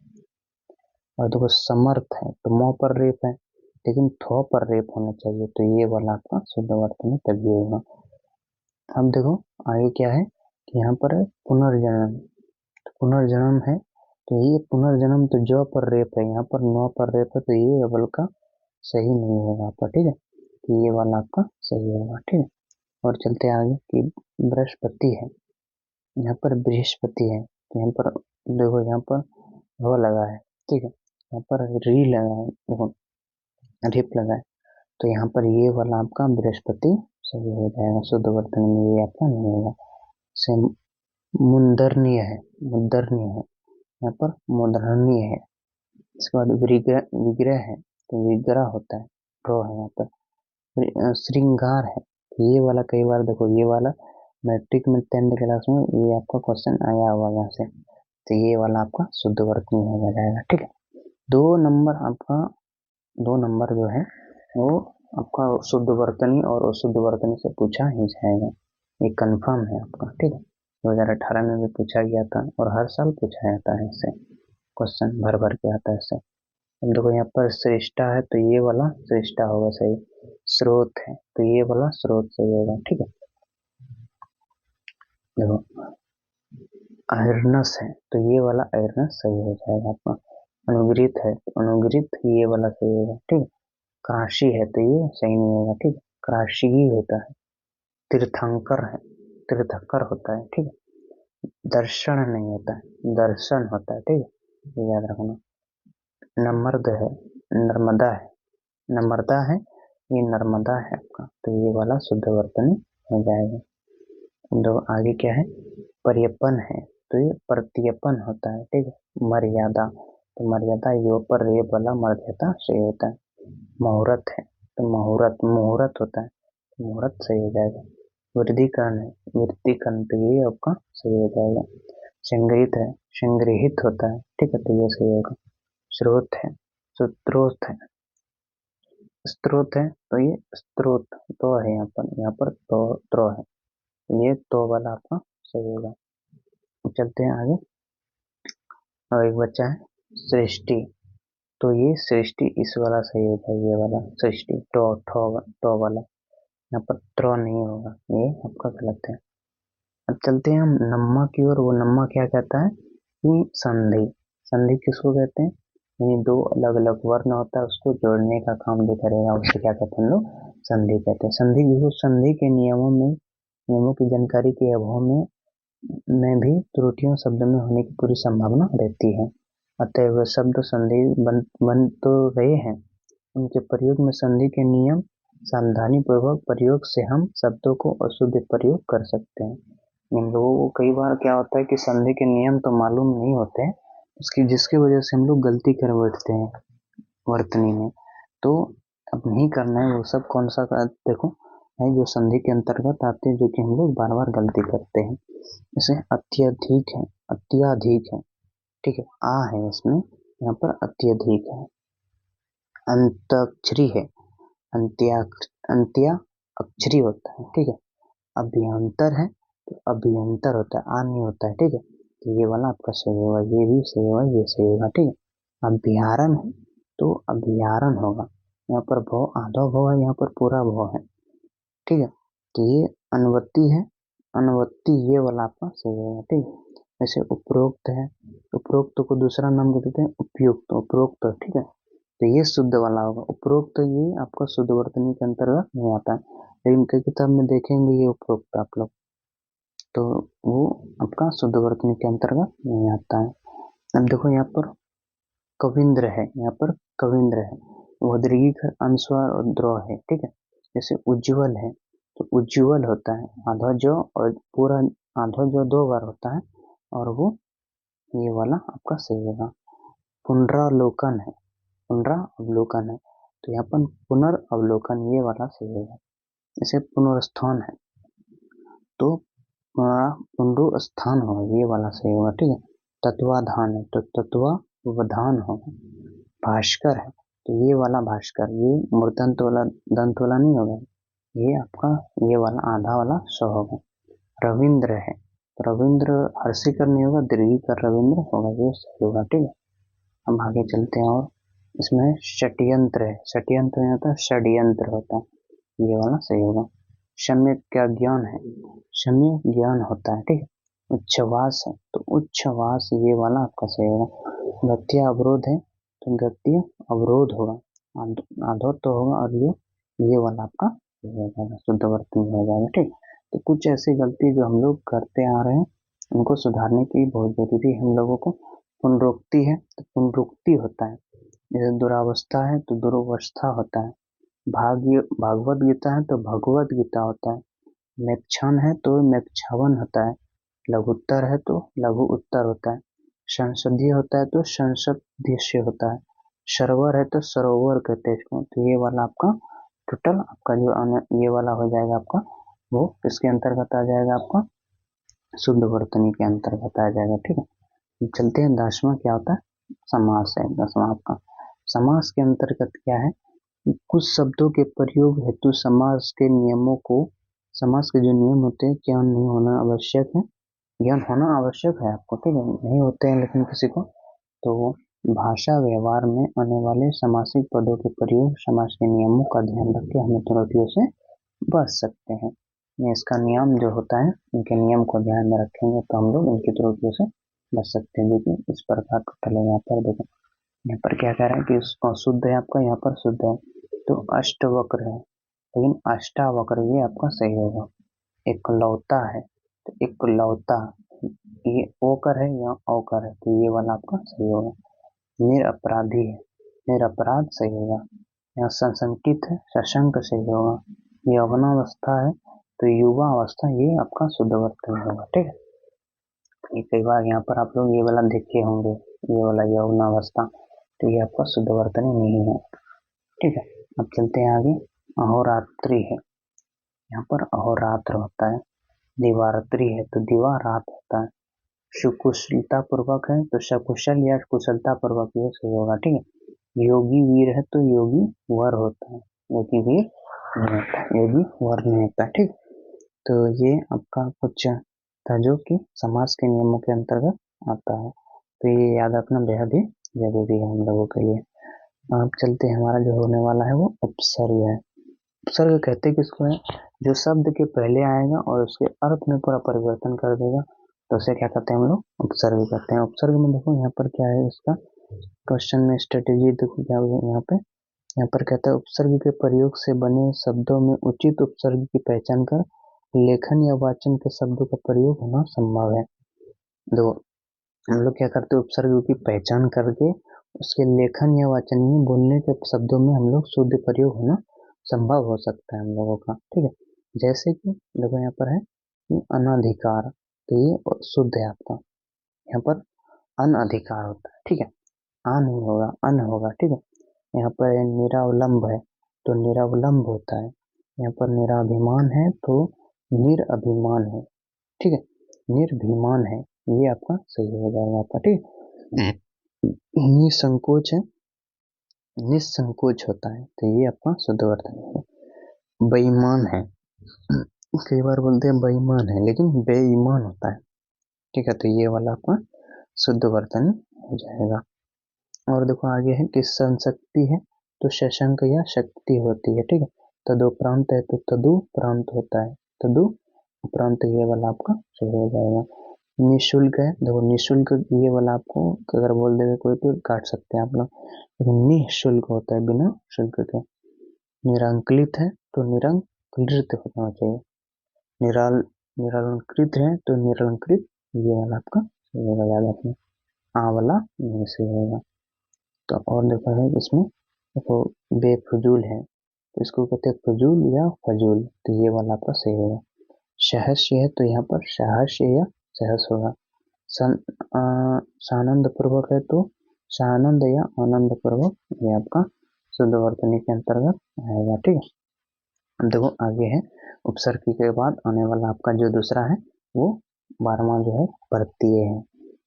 और देखो समर्थ है तो म पर रेप है लेकिन थ पर रेप होना चाहिए, तो ये वाला आपका शुद्ध वर्तनी तभी होगा। अब देखो आगे क्या है कि यहाँ पर है पुनर्जन्म, पुनर्जन्म है तो ये पुनर्जन्म तो ज पर रेप है, यहाँ पर न पर रेप है तो ये अवल का सही नहीं होगा आपका, ठीक है। तो ये वाला आपका सही होगा, ठीक है। और चलते आगे कि बृहस्पति है, यहाँ पर बृहस्पति है तो यहाँ पर देखो यहाँ पर वो लगा है, ठीक है। यहाँ पर री लगा है, देखो रिप लगा है तो यहाँ पर ये वाला आपका बृहस्पति सही हो जाएगा, शुद्ध वर्तन में ये आपका नहीं होगा। से मुंदरणीय है, मुंदरणीय है, यहाँ पर मुद्रणीय है। इसके बाद विग्रह है तो विग्रह होता है, ड्रॉ है यहाँ पर। श्रृंगार है तो ये वाला कई बार देखो ये वाला मैट्रिक में 10th क्लास में ये आपका क्वेश्चन आया हुआ यहाँ से, तो ये वाला आपका शुद्ध वर्तनी हो जाएगा, ठीक है। 2 नंबर आपका, 2 नंबर जो है वो आपका शुद्ध वर्तनी और अशुद्ध वर्तनी से पूछा ही जाएगा, ये कंफर्म है आपका, ठीक है। 2018 में भी पूछा गया था और हर साल पूछा जाता है इससे, क्वेश्चन भर भर के आता है इससे। अब देखो यहाँ पर श्रेष्ठा है तो ये वाला श्रेष्ठा होगा सही। स्रोत है तो ये वाला स्रोत सही होगा, ठीक है। देखो अहिर्नस है तो ये वाला अहिर्नस सही हो जाएगा आपका। अनुग्रहित है तो अनुग्रहित ये वाला सही होगा, ठीक है। काशी है तो ये सही नहीं होगा, ठीक है, काशी ही होता है। तीर्थंकर है, तीर्थकर होता है, ठीक है। दर्शन नहीं होता है, दर्शन होता है, ठीक है, ये याद रखना। नमर्द है, नर्मदा है, नम्रता है, ये नर्मदा है आपका, तो ये वाला शुद्ध वर्तनी हो जाएगा। तो आगे क्या है, पर्यपन है तो ये प्रत्यपन होता है, ठीक है। मर्यादा तो मर्यादा यो पर रेप वाला मर्यादा सही होता है। मुहूर्त है तो मुहूर्त मुहूर्त होता है, मुहूर्त सही हो जाएगा। वृद्धिकरण है, वृद्धिकरण तो ये आपका सही हो जाएगा। संग्रहित है, संग्रहित होता है, ठीक है, तो ये सही होगा। स्रोत है, स्रोत है, स्रोत है तो ये स्रोत तो है यहाँ पर तो त्रो है, ये तो वाला आपका सही होगा। चलते हैं आगे। और एक बच्चा है सृष्टि, तो ये सृष्टि इस वाला सही होगा, ये वाला सृष्टि तो वाला, यहाँ पर त्रो नहीं होगा, ये आपका गलत है। अब चलते हैं हम नम्मा की ओर। वो नम्मा क्या कहता है कि संधि, संधि किसको कहते हैं, यानी 2 अलग अलग वर्ण होता है उसको जोड़ने का काम जो करेगा उसे क्या कहते हैं हम लोग, संधि कहते हैं। संधि संधि के नियमों की जानकारी के अभाव में भी त्रुटियों शब्द में होने की पूरी संभावना रहती है। अतः वह शब्द संधि बन तो रहे हैं, उनके प्रयोग में संधि के नियम सावधानी पूर्वक प्रयोग से हम शब्दों को अशुद्ध प्रयोग कर सकते हैं। इन लोगों को कई बार क्या होता है कि संधि के नियम तो मालूम नहीं होते हैं, जिसकी वजह से हम लोग गलती कर बैठते हैं वर्तनी में। तो अब नहीं करना है वो सब, कौन सा देखो है जो संधि के अंतर्गत आते हैं, जो कि हम लोग बार बार गलती करते हैं। जैसे अत्यधिक है, अत्याधिक है, ठीक है, आ है इसमें, यहाँ पर अत्यधिक है। अंताक्षरी है, अंत्या अक्षरी होता है, ठीक है। अभ्यंतर है तो अभियंतर होता है, आ नहीं होता है, ठीक है। तो ये वाला आपका सही होगा, ये भी सही होगा, ये सही होगा, ठीक है। अभ्यारण है तो अभ्यारण होगा, यहाँ पर भव आधा भव है, यहाँ पर पूरा भव है, ठीक है। तो ये अनुवत्ति है, अनुवत्ति ये वाला आपका सही होगा, ठीक है। जैसे उपरोक्त है, उपरोक्त को दूसरा नाम देते हैं उपयुक्त, उपरोक्त, ठीक है। तो ये शुद्ध वाला होगा, उपरोक्त ये आपका शुद्ध वर्तनी के अंतर्गत नहीं आता है, लेकिन कई किताब में देखेंगे ये उपरोक्त आप लोग, तो वो आपका शुद्ध वर्तनी के अंतर्गत नहीं आता है। अब देखो यहाँ पर कविंद्र है, यहाँ पर कविंद्र है, वो दीर्घिक अनुस्वार और द्रोह है, ठीक है। जैसे उज्ज्वल है तो उज्ज्वल होता है आधा जो, और पूरा आधा जो 2 बार होता है और वो ये वाला आपका सही होगा। पुनरावलोकन है, पुनरावलोकन है तो यहाँ पर पुनर्वलोकन ये वाला सही होगा। जैसे पुनरुत्थान है तो पुनरुत्थान होगा, ये वाला सही होगा, ठीक है। तत्वाधान है तो तत्वावधान होगा। भास्कर है तो ये वाला भास्कर, ये मूर्धन्त वाला दंत वाला नहीं होगा, ये आपका ये वाला आधा वाला स होगा। रविंद्र है, रविंद्र हर्षिकर नहीं होगा, दीर्घिकर रविंद्र होगा, ये सही होगा, ठीक है। हम आगे चलते हैं और इसमें षड्यंत्र है, षड्यंत्र नहीं होता, षड्यंत्र होता है, ये वाला सही होगा। सम्यक क्या ज्ञान है, सम्यक ज्ञान होता है, ठीक है। उच्छ्वास है तो उच्छ्वास, ये वाला आपका सही होगा। गत्य अवरोध है तो गत्य अवरोध होगा, आधोत तो होगा, और ये वाला आपका हो जाएगा, शुद्ध वर्तनी हो जाएगा, ठीक। तो कुछ ऐसी गलती जो हम लोग करते आ रहे हैं उनको सुधारने की बहुत जरूरी है हम लोगों को। पुनरुक्ति है तो पुनरुक्ति होता है, जैसे दुरावस्था है तो दुरावस्था होता है। भागवत गीता है तो भगवत गीता होता है। मेक्षण है तो मेक्षावन होता है। लघुत्तर है तो लघु उत्तर होता है। संसदीय होता है तो संसदीय होता है। सरोवर है तो सरोवर कहते हैं इसको। तो ये वाला आपका टोटल आपका जो ये वाला हो जाएगा आपका, वो किसके अंतर्गत आ जाएगा, आपका शुद्ध वर्तनी के अंतर्गत आ जाएगा, ठीक है। चलते हैं 10वां क्या होता है, समास है 10वां आपका। समास के अंतर्गत क्या है, कुछ शब्दों के प्रयोग हेतु समास के नियमों को, समास के जो नियम होते हैं ज्ञान नहीं होना आवश्यक है, ज्ञान होना आवश्यक है आपको, ठीक है, नहीं होते हैं लेकिन किसी को, तो भाषा व्यवहार में आने वाले समासिक पदों के प्रयोग समास के नियमों का ध्यान रख के हम त्रुटियों से बच सकते हैं। ये इसका नियम जो होता है, इनके नियम को ध्यान में रखेंगे तो हम लोग इनकी त्रुटियों से बच सकते हैं, जो कि इस प्रकार टोटल है। यहाँ पर देखो, यहाँ पर क्या कह रहा है कि शुद्ध है आपका, यहाँ पर शुद्ध है तो अष्टवक्र है, लेकिन अष्टावक्र ये आपका सही होगा। एकलौता है तो एकलौता, ये ओकर है या औकर है तो ये वाला आपका सही होगा। निरपराधी है, निरपराध सही होगा। यहाँ सशंकित है, सशंक सही होगा। यौवनावस्था है तो युवा अवस्था, ये आपका शुद्ध वर्तन होगा, ठीक है। ये कई बार यहाँ पर आप लोग ये वाला देखे होंगे, ये वाला यौवनावस्था, तो ये आपका शुद्ध वर्तनी नहीं है, ठीक है। अब चलते हैं आगे। अहोरात्रि है, यहाँ पर अहोरात्र होता है। दिवारात्रि है तो दिवा रात होता है। सुकुशलता पूर्वक है तो सकुशल या कुशलता पूर्वक ये सही होगा, ठीक है। योगी वीर है तो योगी वर होता है, योगी वीर नहीं होता, योगी वर नहीं होता, ठीक। तो ये आपका कुछ था जो कि समास के नियमों के अंतर्गत आता है, तो ये याद रखना बेहद ही जरूरी है हम लोगों के लिए। अब चलते हैं, हमारा जो होने वाला है वो उपसर्ग है। उपसर्ग कहते किसको है, जो शब्द के पहले आएगा और उसके अर्थ में पूरा परिवर्तन कर देगा, तो उसे क्या कहते हैं हम लोग, उपसर्ग कहते हैं। उपसर्ग में देखो यहाँ पर क्या है, इसका क्वेश्चन में स्ट्रेटेजी देखो क्या है यहाँ पर कहता है उपसर्ग के प्रयोग से बने शब्दों में उचित उपसर्ग की पहचान कर लेखन या वाचन के शब्दों का प्रयोग होना संभव है। दो, हम लोग क्या करते हैं, उपसर्ग की पहचान करके उसके लेखन या वाचन में बोलने के शब्दों में हम लोग शुद्ध प्रयोग होना संभव हो सकता है हम लोगों का, ठीक है। जैसे कि देखो यहाँ पर है अनधिकार, तो ये शुद्ध है आपका, यहाँ पर अनधिकार होता है, ठीक है, आ नहीं होगा, अन होगा, ठीक है। यहाँ पर निरावलंब है तो निरावलंब होता है। यहाँ पर निराभिमान है तो निरअभिमान है, ठीक है, निर्भिमान है, ये आपका सही हो जाएगा आपका, ठीक है। निसंकोच है, निसंकोच होता है तो ये आपका शुद्ध वर्तन है। बेईमान है, कई बार बोलते हैं बेईमान है लेकिन बेईमान होता है, ठीक है, तो ये वाला आपका शुद्ध वर्तन हो जाएगा। और देखो आगे है कि संशक्ति है तो शशंक या शक्ति होती है, ठीक है। तदुपरांत है तो तदुपरांत होता है, तदुपरांत ये वाला आपका सही हो जाएगा। निःशुल्क है, देखो निःशुल्क ये वाला आपको अगर बोल देगा कोई तो काट सकते हैं आप लोग, लेकिन निःशुल्क होता है बिना शुल्क के। निरंकुलित है तो निरंकुलित होना चाहिए। निरलंकृत है तो निरलंकृत, ये वाला आपका सही होगा, याद रखना, आ वाला नहीं सही होगा। तो और देखो है इसमें, देखो बेफजूल है तो इसको कहते हैं फजूल या फजूल, तो ये वाला आपका सही होगा। सहस्य है तो यहाँ पर सहस्य या सहस होगा। सानंद पूर्वक है तो सानंद या आनंद पूर्वक, ये आपका शुद्ध वर्तनी के अंतर्गत आएगा। ठीक है, अब देखो आगे है उपसर्ग के बाद आने वाला आपका जो दूसरा है वो 12वां जो है प्रत्यय है।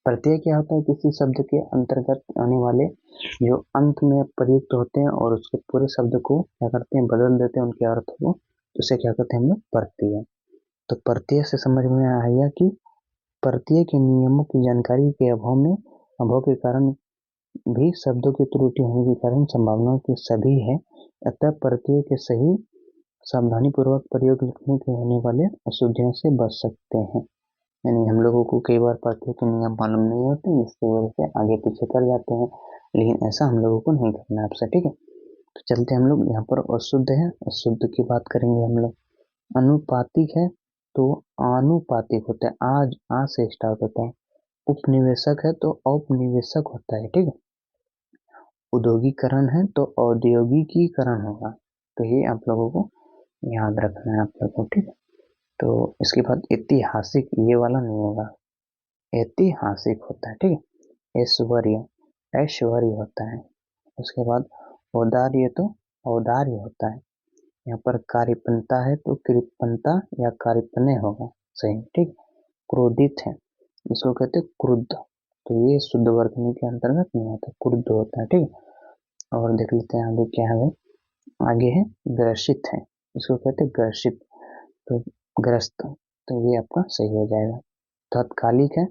प्रत्यय क्या होता है? किसी शब्द के अंतर्गत आने वाले जो अंत में प्रयुक्त होते हैं और उसके पूरे शब्द को क्या करते हैं, बदल देते हैं उनके अर्थ को, तो उसे क्या कहते हैं हम लोग? प्रत्यय। तो प्रत्यय से समझ में आया कि प्रत्यय के नियमों की जानकारी के अभाव के कारण भी शब्दों की त्रुटि होने के कारण संभावनाओं की सभी है, अतः प्रत्यय के सही सावधानी पूर्वक प्रयोग लिखने के होने वाले अशुद्धियों से बच सकते हैं। यानी हम लोगों को कई बार प्रत्यय के नियम मालूम नहीं होते, जिसकी वजह से आगे पीछे कर जाते हैं, लेकिन ऐसा हम लोगों को नहीं करना है आपसे। ठीक है, तो चलते हम लोग यहाँ पर अशुद्ध है, अशुद्ध की बात करेंगे हम लोग। अनुपातिक है तो आनुपातिक होता है, आज आ से स्टार्ट होता है। उपनिवेशक है तो औपनिवेशक होता है। ठीक है, औद्योगिकरण है तो औद्योगिकीकरण होगा। तो ये आप लोगों को याद रखना है आप लोगों को। ठीक है, तो इसके बाद ऐतिहासिक, ये वाला नहीं होगा, ऐतिहासिक होता है। ठीक है, ऐश्वर्य, ऐश्वर्य होता है। उसके बाद औदार्य तो औदार्य होता है। यहाँ पर कार्यपनता है तो कृपणता या कार्यपने होगा सही। ठीक, क्रोधित है, इसको कहते हैं क्रुद्ध, तो ये शुद्ध वर्तनी के अंतर्गत नहीं आता, क्रुद्ध होता है। ठीक है, और देख लेते हैं आगे क्या है। आगे है ग्रसित है, इसको कहते हैं ग्रसित, तो ग्रस्त, तो ये आपका सही हो जाएगा। तात्कालिक है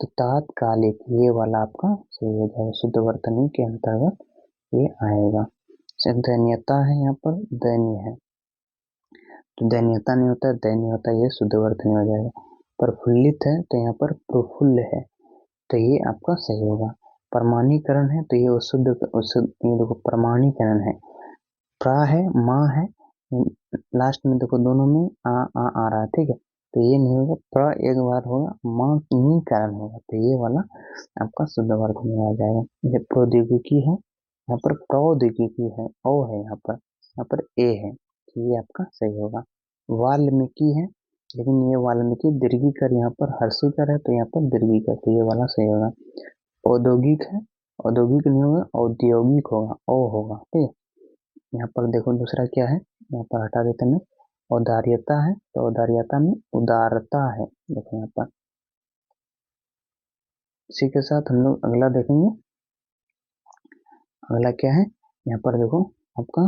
तो तात्कालिक, ये वाला आपका सही हो जाएगा, शुद्ध वर्तनी के अंतर्गत ये आएगा। दयनीयता है, यहाँ पर दयनीय है तो दयनीयता नहीं होता है, दयनीय होता है, ये शुद्ध वर्तनी हो जाएगा। प्रफुल्लित है तो यहाँ पर प्रफुल्ल है, तो ये आपका सही होगा। प्रमाणीकरण है तो ये अशुद्ध, ये देखो प्रमाणीकरण है। प्रा है, माँ है, लास्ट में देखो दोनों में आ रहा है। ठीक है, तो ये नहीं होगा, प्र एक बार होगा, माँ नी कारण होगा, तो ये वाला आपका शुद्ध वर्ग में आ जाएगा। ये प्रौद्योगिकी है, यहाँ पर प्रौद्योगिकी है, ओ है, यहाँ पर ए है, तो ये आपका सही होगा। वाल्मीकि है, लेकिन ये वाल्मीकि दीर्घिकर, यहाँ पर हर्षिकर है तो यहाँ पर दीर्घिकर, तो ये वाला सही होगा। औद्योगिक है, औद्योगिक नहीं होगा, औद्योगिक होगा, ओ होगा। ठीक है, यहाँ पर देखो दूसरा क्या है, यहाँ पर हटा देते हैं। औदार्यता है तो औदार्यता में उदारता है, देखो यहाँ पर। इसी के साथ हम लोग अगला देखेंगे। अगला क्या है, यहाँ पर देखो आपका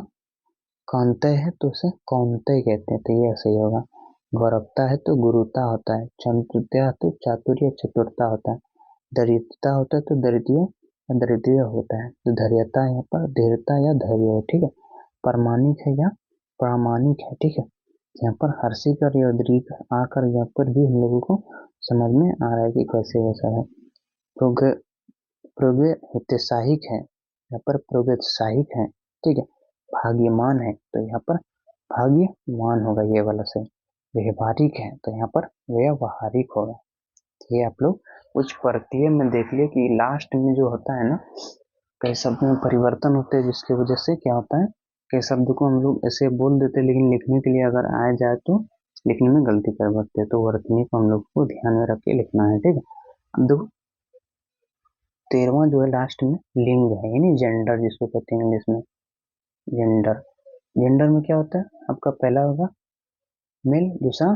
कांतय है तो उसे कौनतय कहते हैं, तो ये सही होगा। गौरवता है तो गुरुता होता है। चातुर्य तो चातुर्य चतुरता होता है। दरिद्रता होता है तो दरिद्र होता है। तो धैर्यता यहाँ पर धीरता या धैर्य है। ठीक है, प्रमाणिक है या प्रामाणिक है। ठीक है, यहाँ पर हर्षिकर या दीर्घ आकर यहाँ पर भी हम लोगों को समझ में आ रहा है कि कैसे वैसा है। प्रोत्साहिक है, यहाँ पर प्रोत्साहिक है। ठीक है, भाग्यमान है तो यहाँ पर भाग्यमान होगा, ये वाला से। व्यवहारिक है तो यहाँ पर व्यवहारिक होगा। ये आप लोग कुछ प्रत्यय में देख लिया कि लास्ट में जो होता है ना, कई शब्द में परिवर्तन होते हैं, जिसकी वजह से क्या होता है, कई शब्द को हम लोग ऐसे बोल देते हैं, लेकिन लिखने के लिए अगर आया जाए तो लिखने में गलती कर सकते हैं, तो वर्तनी को हम लोग को ध्यान में रख के लिखना है। ठीक है, अब देखो 13वां जो है लास्ट में लिंग है, यानी जेंडर जिसको कहते हैं इंग्लिश में, जेंडर। जेंडर में क्या होता है, आपका पहला होगा मेल, दूसरा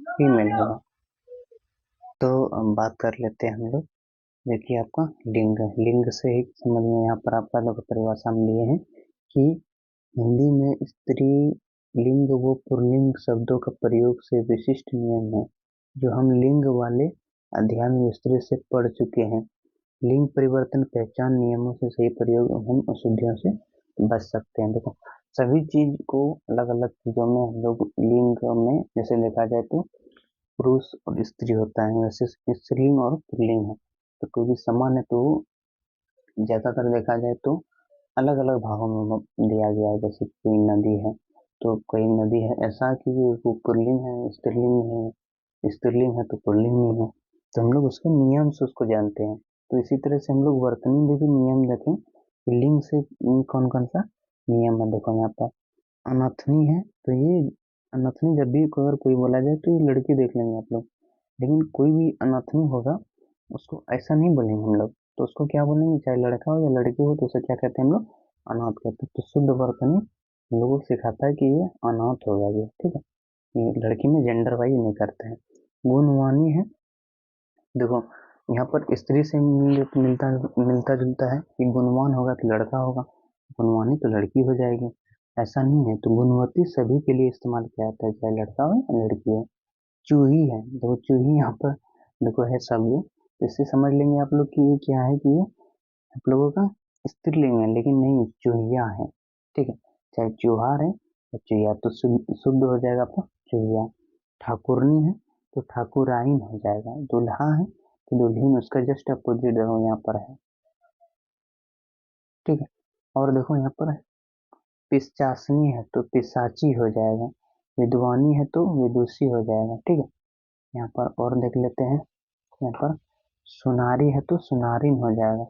फीमेल होगा। तो हम बात कर लेते हैं हम लोग। देखिए आपका लिंग है, लिंग से ही समझ में यहाँ पर आपका लोग परिभाषा में लिए हैं कि हिंदी में स्त्री लिंग व पुल्लिंग शब्दों का प्रयोग से विशिष्ट नियम है, जो हम लिंग वाले अध्याय में विस्तृत से पढ़ चुके हैं। लिंग परिवर्तन पहचान नियमों से सही प्रयोग हम अशुद्धियों से बच सकते हैं। देखो सभी चीज को अलग अलग चीजों में हम लोग लिंग में जैसे देखा जाए तो पुरुष और स्त्री होता है, वैसे स्त्रीलिंग और पुल्लिंग है, तो कोई भी समान है तो ज्यादातर देखा जाए तो अलग अलग भागों में दिया गया है। जैसे कोई नदी है तो कोई नदी है ऐसा कि वो पुल्लिंग है, स्त्रीलिंग है, स्त्रीलिंग है तो पुल्लिंग नहीं है, तो हम लोग उसके नियम से उसको जानते हैं। तो इसी तरह से हम लोग वर्तनी में भी नियम देखें कि लिंग से कौन कौन सा नियम है। देखो यहाँ पर अनथनी है तो ये अनथनी जब भी अगर कोई बोला जाए तो ये लड़की देख लेंगे आप लोग, लेकिन कोई भी अनथनी होगा उसको ऐसा नहीं बोलेंगे हम लोग, तो उसको क्या बोलेंगे, चाहे लड़का हो या लड़की हो, तो उसे क्या कहते हैं हम लोग, अनाथ कहते हैं। तो शुद्ध वर्तनी हम लोगों को सिखाता है कि ये अनाथ हो गया, ठीक है। ये लड़की में जेंडर वाइज नहीं करते हैं। गुणवानी है, देखो यहाँ पर स्त्री से मिलता मिलता जुलता है कि गुणवान होगा तो लड़का होगा, गुणवानी तो लड़की हो जाएगी। ऐसा नहीं है, तो गुणवती सभी के लिए इस्तेमाल किया जाता है, चाहे लड़का हो या लड़की हो। चूही है, देखो चूही यहाँ पर देखो है शब्द, तो इससे समझ लेंगे आप लोग कि ये क्या है, कि ये आप लोगों का स्त्रीलिंग है, लेकिन नहीं, चूहिया है, ठीक है। चाहे चूहार है या चूहिया, तो शुद्ध हो जाएगा आपका चूहिया। ठाकुरनी है तो ठाकुराइन हो जाएगा। दुल्हा है तो दुल्हीन, उसका जस्ट अपोजिट देखो यहाँ पर है, ठीक है। और देखो यहाँ पर है, पिशाचनी है तो पिशाची हो जाएगा। विद्वानी है तो विदुषी हो जाएगा, ठीक है। यहाँ पर और देख लेते हैं, यहाँ पर सुनारी है तो सुनारिन हो जाएगा।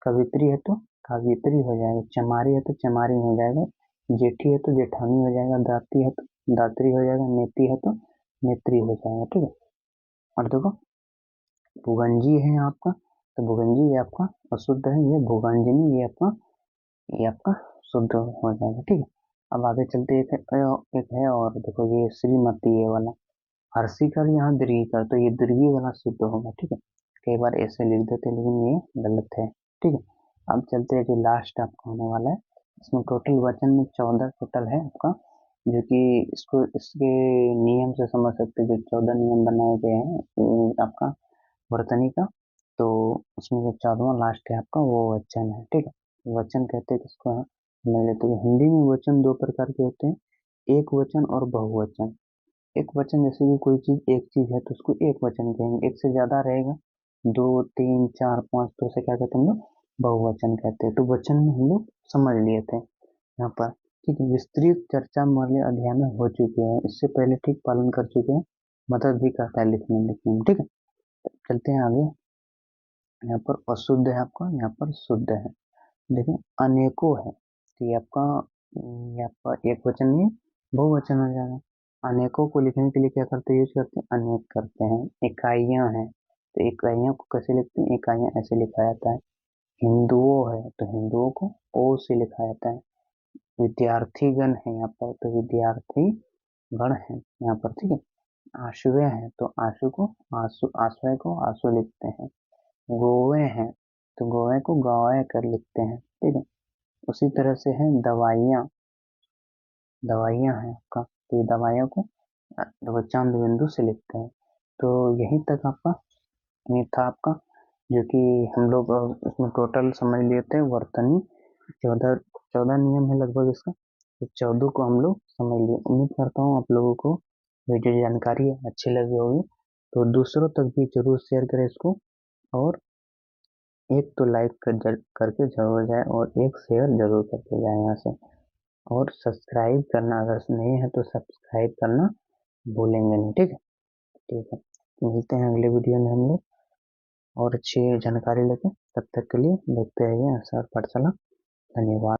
कवित्री है तो कावित्री हो जाएगा। चमारी है तो चमारिन हो जाएगा। जेठी है तो जेठानी हो जाएगा। दाती है तो दात्री हो जाएगा। नेती है तो नेत्री हो जाएगा, ठीक है। और देखो भुगंजी है आपका, तो भुगंजी ये आपका अशुद्ध है, ये भुगंजनी ये आपका शुद्ध हो जाएगा, ठीक है। अब आगे चलते एक है और देखो ये श्रीमती ये वाला, हर्षी कर यहाँ दीर्घी कर, तो ये दीर्घी वाला शुद्ध होगा, ठीक है। कई बार ऐसे लिख देते हैं, लेकिन ये गलत है, ठीक है। अब चलते हैं जो लास्ट आपका होने वाला है, इसमें टोटल वचन में 14 टोटल है आपका, जो कि इसको इसके नियम से समझ सकते हैं, जो 14 नियम बनाए गए हैं आपका वर्तनी का। तो उसमें जो 14वां लास्ट है आपका वो वचन है, ठीक है। वचन कहते हैं किसको है, समझ लेते हैं। हिंदी में वचन दो प्रकार के होते हैं, एक वचन और बहुवचन। एक वचन जैसे कि कोई चीज एक चीज है तो उसको एक वचन कहेंगे, एक से ज्यादा रहेगा, दो तीन चार पांच, तो उसे क्या कहते हैं हम लोग, बहुवचन कहते हैं। तो वचन में हम लोग समझ लिए थे यहाँ पर, ठीक है। विस्तृत चर्चा वाले अध्याय में हो चुके हैं, इससे पहले ठीक पालन कर चुके हैं, मदद भी करता है लिखने लिखने में, ठीक है। चलते हैं आगे। यहाँ पर अशुद्ध है आपका, यहाँ पर शुद्ध है। देखिए अनेकों है, तो ये आपका एक वचन नहीं बहुवचन हो जाएगा। अनेकों को लिखने के लिए क्या करते हैं, यूज करते हैं, अनेक करते हैं। इकाइयां हैं, तो इकाइयों को कैसे लिखते हैं, इकाइयां ऐसे लिखा जाता है। हिंदुओं है तो हिंदुओं को ओ से लिखा जाता है। विद्यार्थी गण है यहाँ पर, तो विद्यार्थी गण है यहाँ पर, ठीक है। आशुवे है तो आशु को आशु, आशुवे को आशु लिखते हैं। गोवे हैं तो गोवे को गौए कर लिखते हैं, ठीक है। उसी तरह से है दवाइयाँ, दवाइयाँ हैं आपका, तो ये दवाइयों को देखो चांद बिंदु से लिखते हैं। तो यहीं तक आपका ये था आपका, जो कि हम लोग इसमें टोटल समझ लिए थे वर्तनी। 14 नियम है लगभग इसका, तो 14 को हम लोग समझ लिए। उम्मीद करता हूँ आप लोगों को ये जो जानकारी है अच्छी लगी होगी, तो दूसरों तक भी जरूर शेयर करें इसको, और एक तो लाइक करके जरूर जाए, और एक शेयर जरूर करके जाए यहाँ से। और सब्सक्राइब करना अगर नहीं है तो सब्सक्राइब करना भूलेंगे नहीं, ठीक है। ठीक है, मिलते हैं अगले वीडियो में हम लोग और अच्छी जानकारी लेके, तब तक के लिए देखते रहिए सर पाठशाला। धन्यवाद।